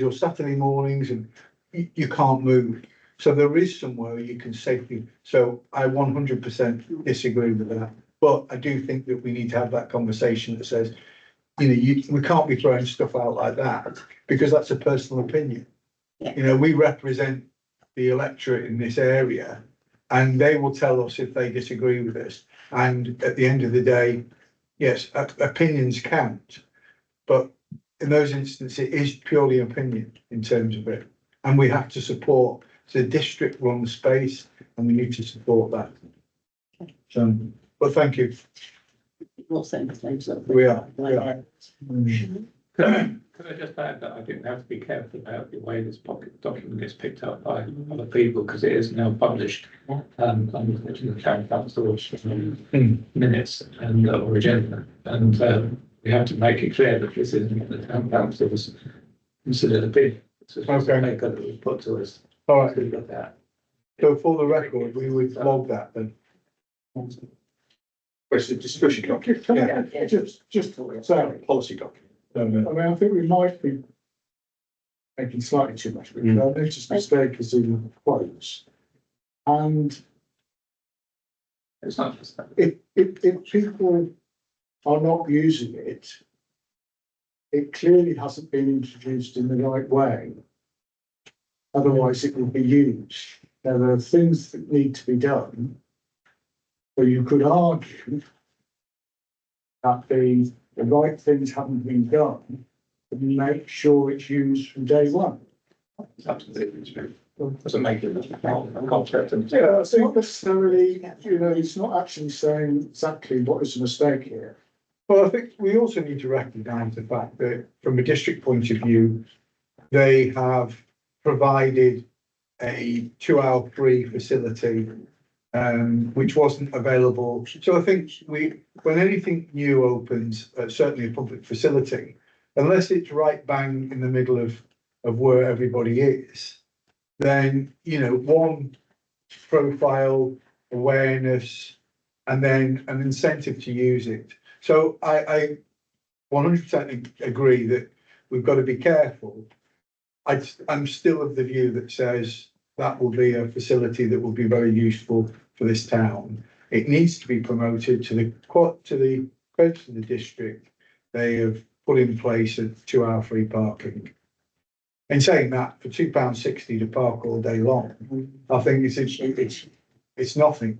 or Saturday mornings and you can't move. So there is somewhere you can safely, so I 100% disagree with that. But I do think that we need to have that conversation that says, we can't be throwing stuff out like that because that's a personal opinion. Yeah. We represent the electorate in this area and they will tell us if they disagree with us. And at the end of the day, yes, opinions count, but in those instances, it is purely opinion in terms of it. And we have to support the district run space and we need to support that. So, but thank you. We'll send the same sort of. We are. Could I just add that I think we have to be careful about the way this pocket document gets picked up by other people, because it is now published. I'm looking at the town council's minutes and or agenda, and we have to make it clear that this isn't the town council's considered a bid. It's a paper that was put to us. All right. Look at that. So for the record, we would log that then. It's a discussion document. Yeah, just so, Policy document. I mean, I think we might be making slightly too much of it. I noticed mistake is in quotes. And It's not just that. if people are not using it, it clearly hasn't been introduced in the right way. Otherwise, it will be used. Now, there are things that need to be done. So you could argue that the right things haven't been done, but make sure it's used from day one. It's absolutely true. Doesn't make it a concept. Yeah, it's not necessarily, it's not actually saying exactly what is a mistake here. Well, I think we also need to recognise the fact that from a district point of view, they have provided a 2-hour free facility, which wasn't available. So I think when anything new opens, certainly a public facility, unless it's right bang in the middle of of where everybody is, then, you know, one, profile, awareness, and then an incentive to use it. So I 100% agree that we've got to be careful. I'm still of the view that says that will be a facility that will be very useful for this town. It needs to be promoted to the credit of the district. They have put in place a 2-hour free parking. In saying that, for £2.60 to park all day long, I think it's nothing.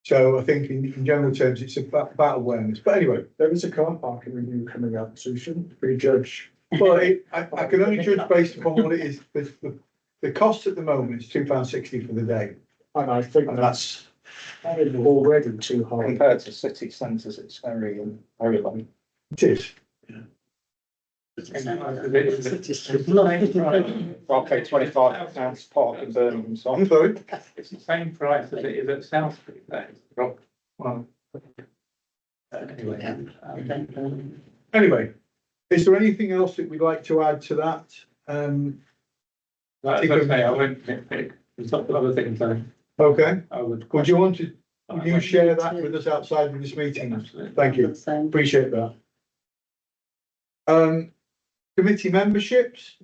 So I think in general terms, it's about awareness. But anyway, There is a car parking review coming up, so you shouldn't prejudge. well, I can only judge based upon what it is. The cost at the moment is £2.60 for the day. And I think And that's already too high. Compared to city centres, it's very low. It is. I'll pay £25 park in Birmingham, so I'm sorry. It's the same price as it is at South Street, that is drop. Well, Anyway, anyway, is there anything else that we'd like to add to that? like I say, I won't nitpick. There's lots of other things Okay. I would. Would you want to, you share that with us outside of this meeting? Absolutely. Thank you. Same. Appreciate that. Committee memberships,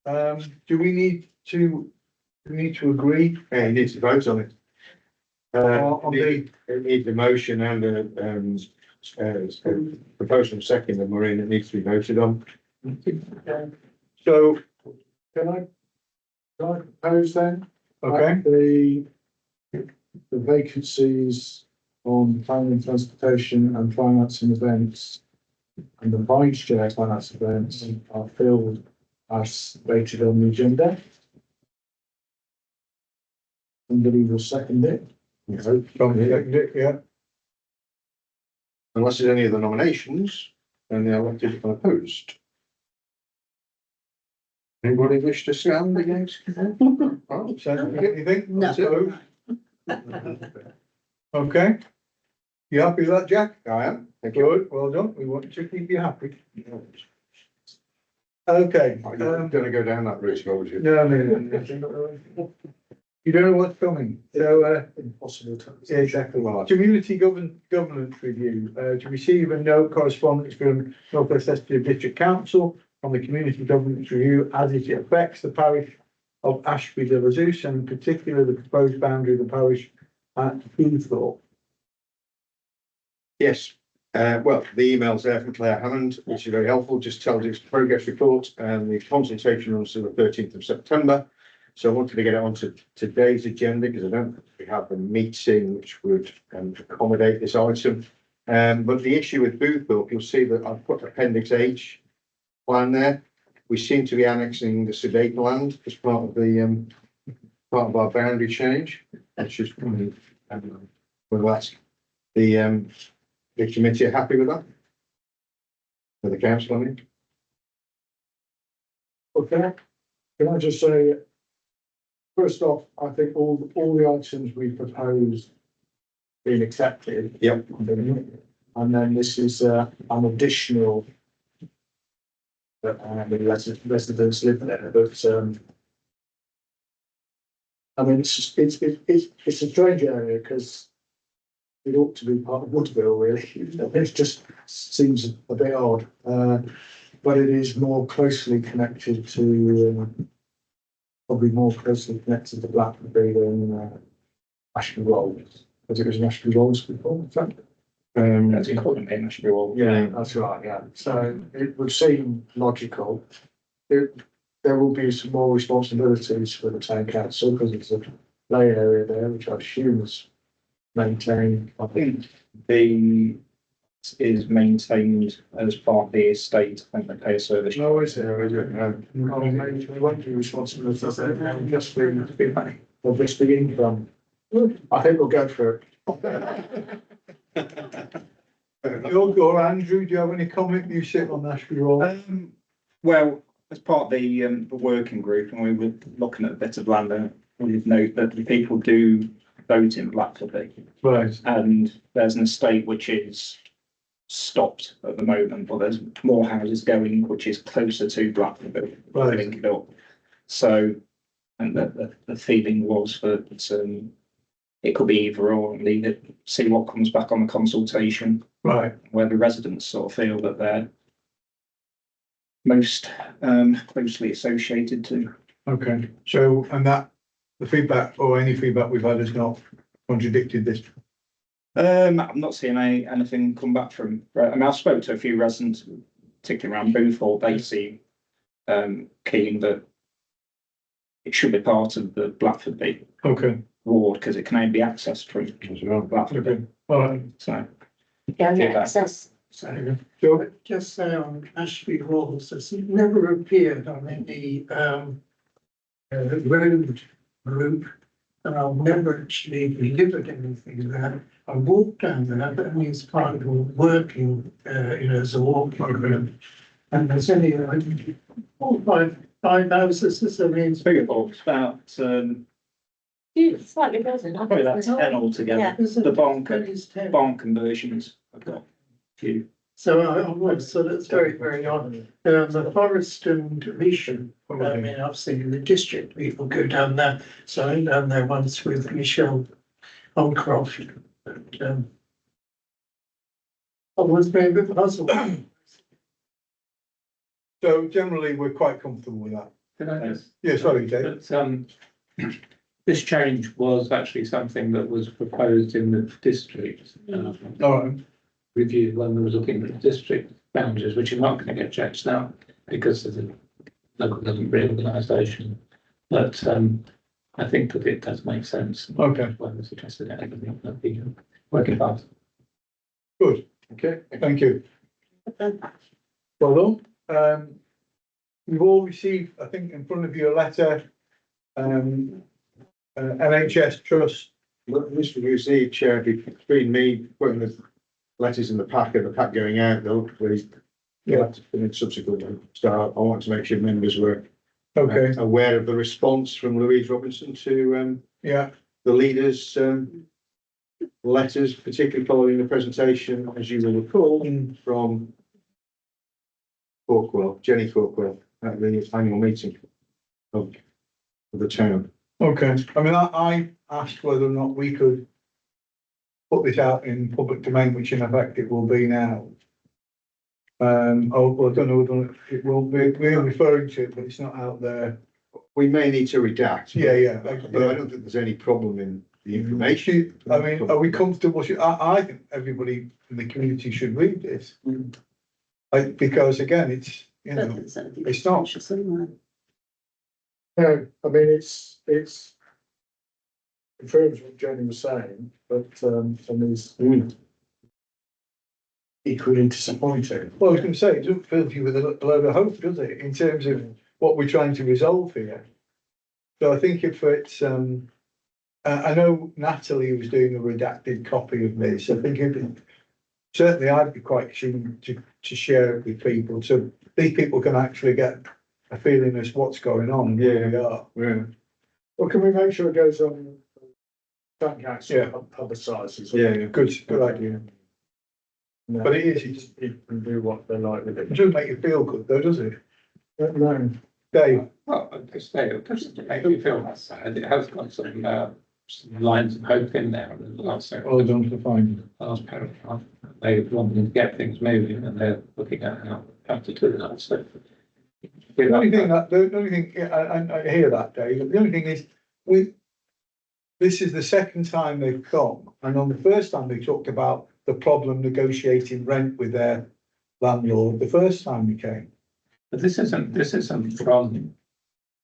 do we need to agree? Yeah, you need to vote on it. On the- It needs a motion and a proposal second, and Maureen, it needs to be voted on. So, Can I propose then? okay, The vacancies on planning and transportation and finance and events and the vice chair finance events are filled as stated on the agenda. Somebody will second it. yeah, Unless there's any other nominations, then the elected are opposed. Anybody wish to stand against? Oh, so, anything? No. So, okay. You happy with that, Jack? I am, thank you. Good, well done, we want to keep you happy. Okay, You're gonna go down that route, would you? no, you don't know what's coming, so, Impossible to. yeah, exactly. Well, Community governance review, to receive and note correspondence from North West Leicestershire District Council on the community governance review as it affects the parish of Ashby de la Zeus, and in particular the proposed boundary of the parish at Booththorpe. Yes, well, the email's there from Claire Hammond, which is very helpful, just tells us the progress report, and the consultation runs to the 13th of September. So I wanted to get it onto today's agenda because I don't think we have a meeting which would accommodate this item. But the issue with Booththorpe, you'll see that I've put Appendix H plan there. We seem to be annexing the Sedate land as part of our boundary change, which is we'll ask the committee are happy with that? For the council, I mean? Okay, can I just say, first off, I think all the items we proposed been accepted. Yep. And then this is an additional that the residents live there, but I mean, it's a strange area because it ought to be part of Woodville, really. It just seems a bit odd, but it is more closely connected to, probably more closely connected to Blackberry than Ashby Rolls, because it was an Ashby Rolls before, in fact. As you call it in Ashby Wall. Yeah, that's right, yeah. So it would seem logical. There will be some more responsibilities for the town council because it's a play area there, which I assume is maintained. I think the is maintained as part of the estate. I think they pay a service. No, is there? Is it? No. Oh, maybe there won't be responsibilities there. It'll just be money. Or just the income. I think we'll go for it. Or Andrew, do you have any comment? You sit on Ashby Roll. Well, as part of the working group, and we were looking at a bit of land, and we did note that the people do vote in Blackford, Right. and there's an estate which is stopped at the moment, but there's more houses going, which is closer to Blackford, Right. link it up. So, and the feeling was that, it could be either or, and leave it, see what comes back on the consultation, Right, where the residents sort of feel that they're most, closely associated to. okay. So, and that, the feedback or any feedback we've had has not contradicted this. I'm not seeing anything come back from, right, I mean, I've spoken to a few residents, particularly around Boothall, they seem, keen that it should be part of the Blackford bit Okay, ward, because it can only be accessed from Blackford. okay, all right. So, Going Yeah. access. So, Just say on Ashby Halls, it's never appeared on any road group. And I've never actually delivered anything there. I walked down there, but only as part of a working, as a walking group. And there's only five houses, I mean, Biggerpool, it's about, Slightly better. probably about 10 altogether. Yeah. The barn, it's 10. barn conversions, I've got a few. So so that's very, very odd. The Forest and Mission, I mean, I've seen the district people go down there. So I went down there once with Michelle Holcroft. And, I was very bit puzzled. so generally, we're quite comfortable with that. Can I just? Yeah, sorry, Dave. But, this change was actually something that was proposed in the district, All right, review when we were looking at the district boundaries, which are not going to get changed now because of the local government reorganisation. But I think that it does make sense. okay, When we suggested it, I think that'd be working fast. good. Okay. Thank you. Well done. We've all received, I think, in front of you a letter, NHS Trust. Mr. Musi, Chair, between me putting the letters in the pack and the pack going out, though, please. Yeah. In subsequent start, I want to make sure members were Okay, aware of the response from Louise Robinson to yeah, the leaders' letters, particularly following the presentation, as you will recall, from Corkwell, Jenny Corkwell, at the annual meeting of the town. okay. I mean, I asked whether or not we could put this out in public domain, which in effect it will be now. Well, I don't know whether it will be, we're referring to it, but it's not out there. We may need to redact. Yeah. But I don't think there's any problem in the information. I mean, are we comfortable? I think everybody in the community should read this. Because again, it's, you know, it's not. No, I mean, it's confirms what Jenny was saying, but, and is equally disappointing. Well, I was going to say, it doesn't fill you with a load of hope, does it, in terms of what we're trying to resolve here? So I think if it's, I know Natalie was doing a redacted copy of this. I think certainly I'd be quite keen to share it with people, so these people can actually get a feeling as what's going on, where we are. Yeah. Well, can we make sure it goes on? That council Yeah. publicises. Yeah. Good idea. No, But it is, it can do what they like with it it. doesn't make you feel good though, does it? No, Dave? Well, I just say, it doesn't make me feel that sad. It has got some lines of hope in there. And the last Well done for finding. last paragraph, they wanted to get things moving and they're looking at how to do that. So. The only thing, I hear that, Dave, but the only thing is, this is the second time they've come, and on the first time they talked about the problem negotiating rent with their landlord, the first time we came. But this isn't from.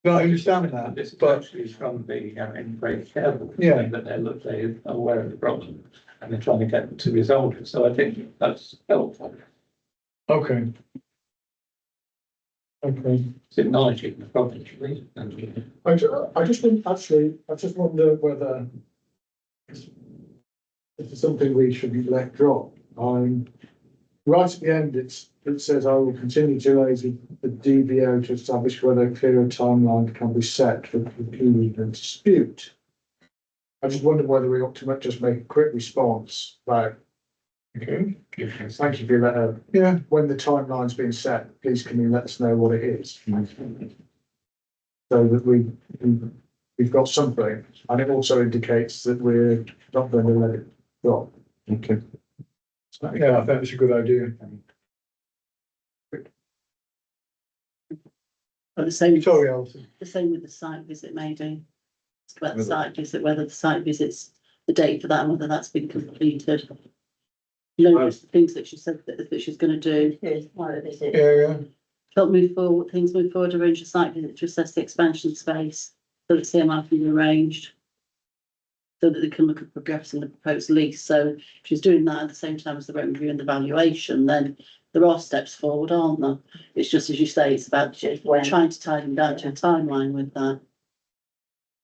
No, I understand that, This is but actually from the integrated care board. Yeah. That they're aware of the problem and they're trying to get to resolve it. So I think that's helpful. okay. Okay. It's acknowledging the problem, actually. I just wonder whether this is something we should let drop. Right at the end, it says, I will continue to raise the DBO to establish whether a clearer timeline can be set for concluding the dispute. I just wonder whether we ought to just make a quick response about Okay, Thank you for your letter. yeah, When the timeline's been set, please can you let us know what it is? So that we've got something, and it also indicates that we're not going to let it drop. Okay. yeah, I think it's a good idea. But the same, Sorry, Alison. the same with the site visit maybe. It's about the site visit, whether the site visit's the date for that and whether that's been completed. You know, just the things that she said that she's gonna do. Here's one of it. Yeah, Help move forward, things move forward, arrange a site visit to assess the expansion space, so that CMR can be arranged. So that they can look at progressing the proposed lease, so if she's doing that at the same time as the rent review and the valuation, then there are steps forward, aren't there? It's just as you say, it's about When. trying to tie them down to a timeline with that.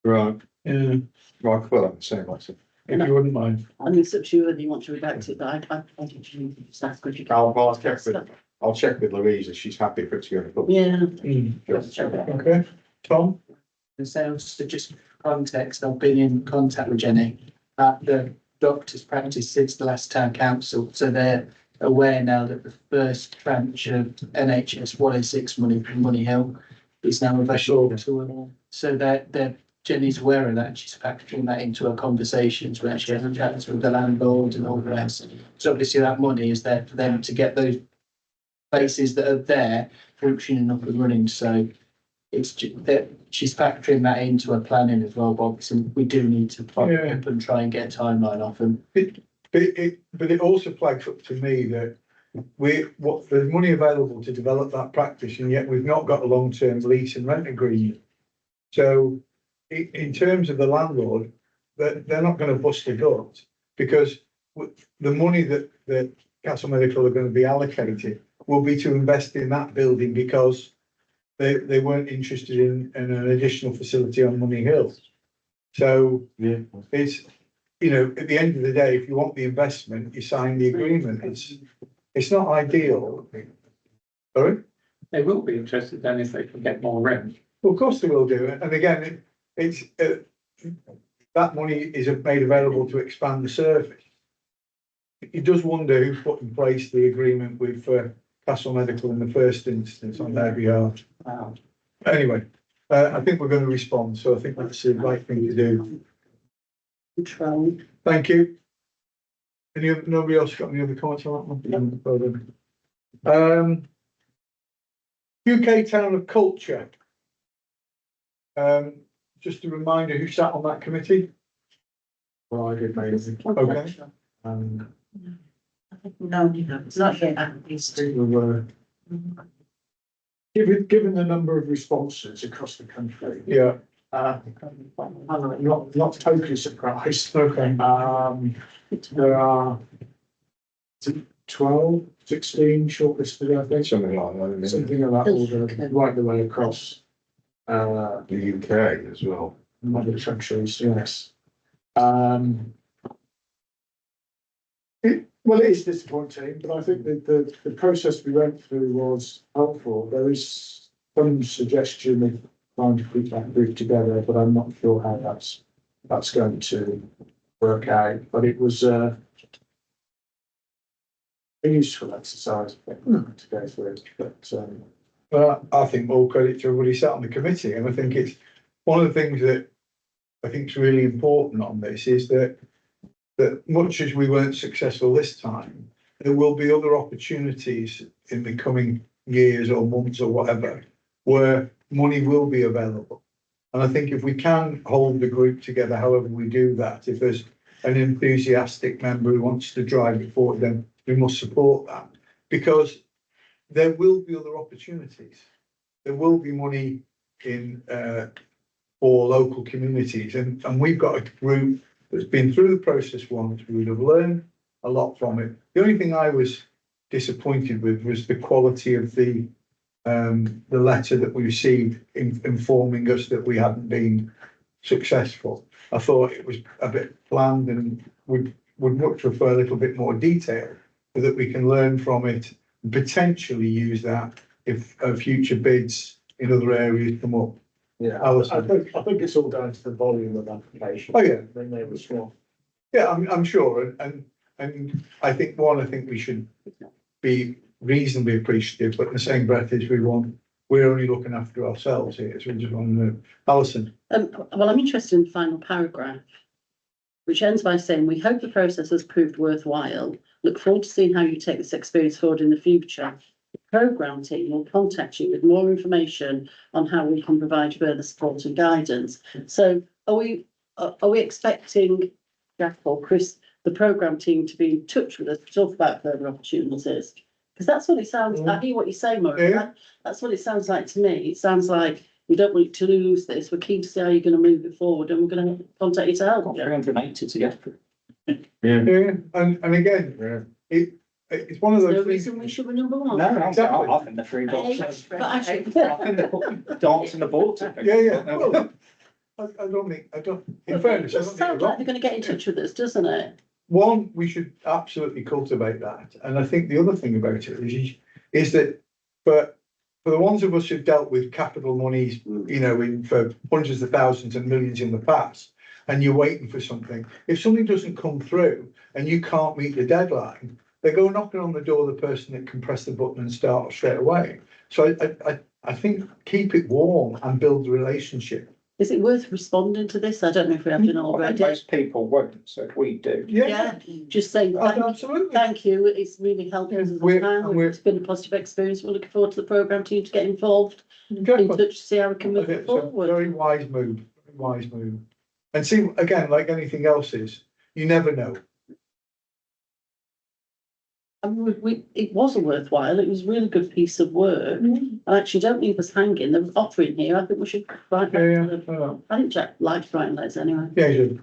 Right, yeah, right, well, I'm saying myself. if you wouldn't mind. I mean, it's up to you whether you want to redact it, but I think you just ask what you can. I'll check with Louise if she's happy for it to go in the book. Yeah, Okay, Tom? So just context, I've been in contact with Jenny at the doctor's practice since the last town council, so they're aware now that the first tranche of NHS 106 money from Money Hill is now available to them. So they're Jenny's aware of that, and she's factoring that into her conversations when she has chats with the landlord and all the rest. So obviously that money is there for them to get those places that are there functioning up and running, so it's that she's factoring that into her planning as well, Bob, so we do need to follow up and try and get a timeline off them. But it also flags up to me that there's money available to develop that practice, and yet we've not got a long-term lease and rent agreement. So in terms of the landlord, they're not going to bust the gut, because the money that Castle Medical are going to be allocated will be to invest in that building, because they weren't interested in an additional facility on Money Hill. So Yeah. it's, you know, at the end of the day, if you want the investment, you sign the agreement. It's not ideal. Sorry? They will be interested then if they can get more rent. Well, of course they will do it. And again, it's that money is made available to expand the service. It does wonder who put in place the agreement with Castle Medical in the first instance on their behalf. wow. Anyway, I think we're going to respond, so I think that's the right thing to do. Control. Thank you. Nobody else got any other comments on that one? UK Town of Culture. Just a reminder, who sat on that committee? Well, I did maybe. Okay. No, it's not yet. Given the number of responses across the country, Yeah, I'm not totally surprised. okay. There are 12, 16 shortlisted, I think, Something like that, isn't it? something of that order, right the way across. The UK as well. Other countries, yes. Well, it is disappointing, but I think that the process we went through was helpful. There is some suggestion of trying to keep that group together, but I'm not sure how that's going to work out. But it was a useful exercise to go through. But Well, I think all credit to everybody sat on the committee, and I think it's one of the things that I think is really important on this is that much as we weren't successful this time, there will be other opportunities in the coming years or months or whatever, where money will be available. And I think if we can hold the group together, however we do that, if there's an enthusiastic member who wants to drive it forward, then we must support that, because there will be other opportunities. There will be money in for local communities, and we've got a group that's been through the process once. We would have learned a lot from it. The only thing I was disappointed with was the quality of the letter that we received informing us that we hadn't been successful. I thought it was a bit bland, and would much prefer a little bit more detail so that we can learn from it and potentially use that if future bids in other areas come up. yeah, I think it's all down to the volume of application. Oh, yeah. Then they were small. Yeah, I'm sure, and And I think we should be reasonably appreciative, but in the same breath as we're only looking after ourselves here, so we just want to know. Alison, Well, I'm interested in the final paragraph, which ends by saying, we hope the process has proved worthwhile. Look forward to seeing how you take this experience forward in the future. The programme team will contact you with more information on how we can provide further support and guidance. So are we expecting Jack or Chris, the programme team, to be in touch with us to talk about further opportunities? Because that's what it sounds, I hear what you say, Maureen. Yeah. That's what it sounds like to me. It sounds like we don't want to lose this. We're keen to see how you're going to move it forward, and we're going to contact you to help. Got 380 to get through. yeah, and again, it's one of No those things. reason we should be number one. No, Exactly. I think the three boxes. But actually, I think they're dancing the ball to. Yeah. Well, I don't, in fairness, it I don't just think sounds you're like wrong. they're going to get in touch with us, doesn't it? One, we should absolutely cultivate that, and I think the other thing about it is that for the ones of us who've dealt with capital monies, you know, for hundreds of thousands and millions in the past, and you're waiting for something, if something doesn't come through and you can't meet the deadline, they go knocking on the door of the person that can press the button and start straight away. So I think keep it warm and build the relationship. Is it worth responding to this? I don't know if we have done I think already. most people won't, so if we do. Yeah, just saying Absolutely. thank you. It's really helped us as a town. It's been a positive experience. We're looking forward to the programme team to get involved, in touch to see how we can move it It's a forward. very wise move, And see, again, like anything else is, you never know. I mean, it was a worthwhile. It was a really good piece of work. And actually, don't leave us hanging. There was offering here. I think we should write back to them. I think Jack likes writing letters anyway. Yeah, you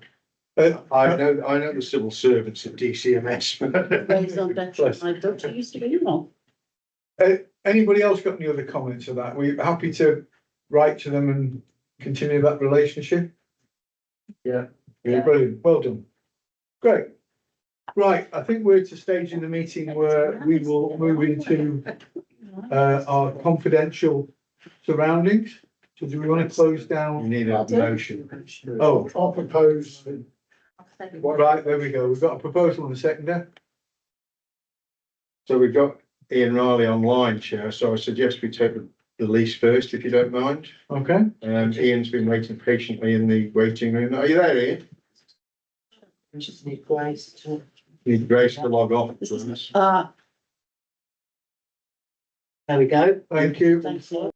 do. I know the civil servants at DCMS. Raised on detriment. My daughter used to be one. Anybody else got any other comments of that? We're happy to write to them and continue that relationship? Yeah. Yeah, brilliant. Well done. Great. Right, I think we're at a stage in the meeting where we will move into our confidential surroundings. So do we want to close You down? need a motion. Oh, I'll propose. right, there we go. We've got a proposal on the seconder. So we've got Ian Riley online, Chair, so I suggest we take the lease first, if you don't mind. Okay. Ian's been waiting patiently in the waiting room. Are you there, Ian? Just need Grace to. Need Grace to log off, please. Ah, There we go. Thank you. thanks, Lord.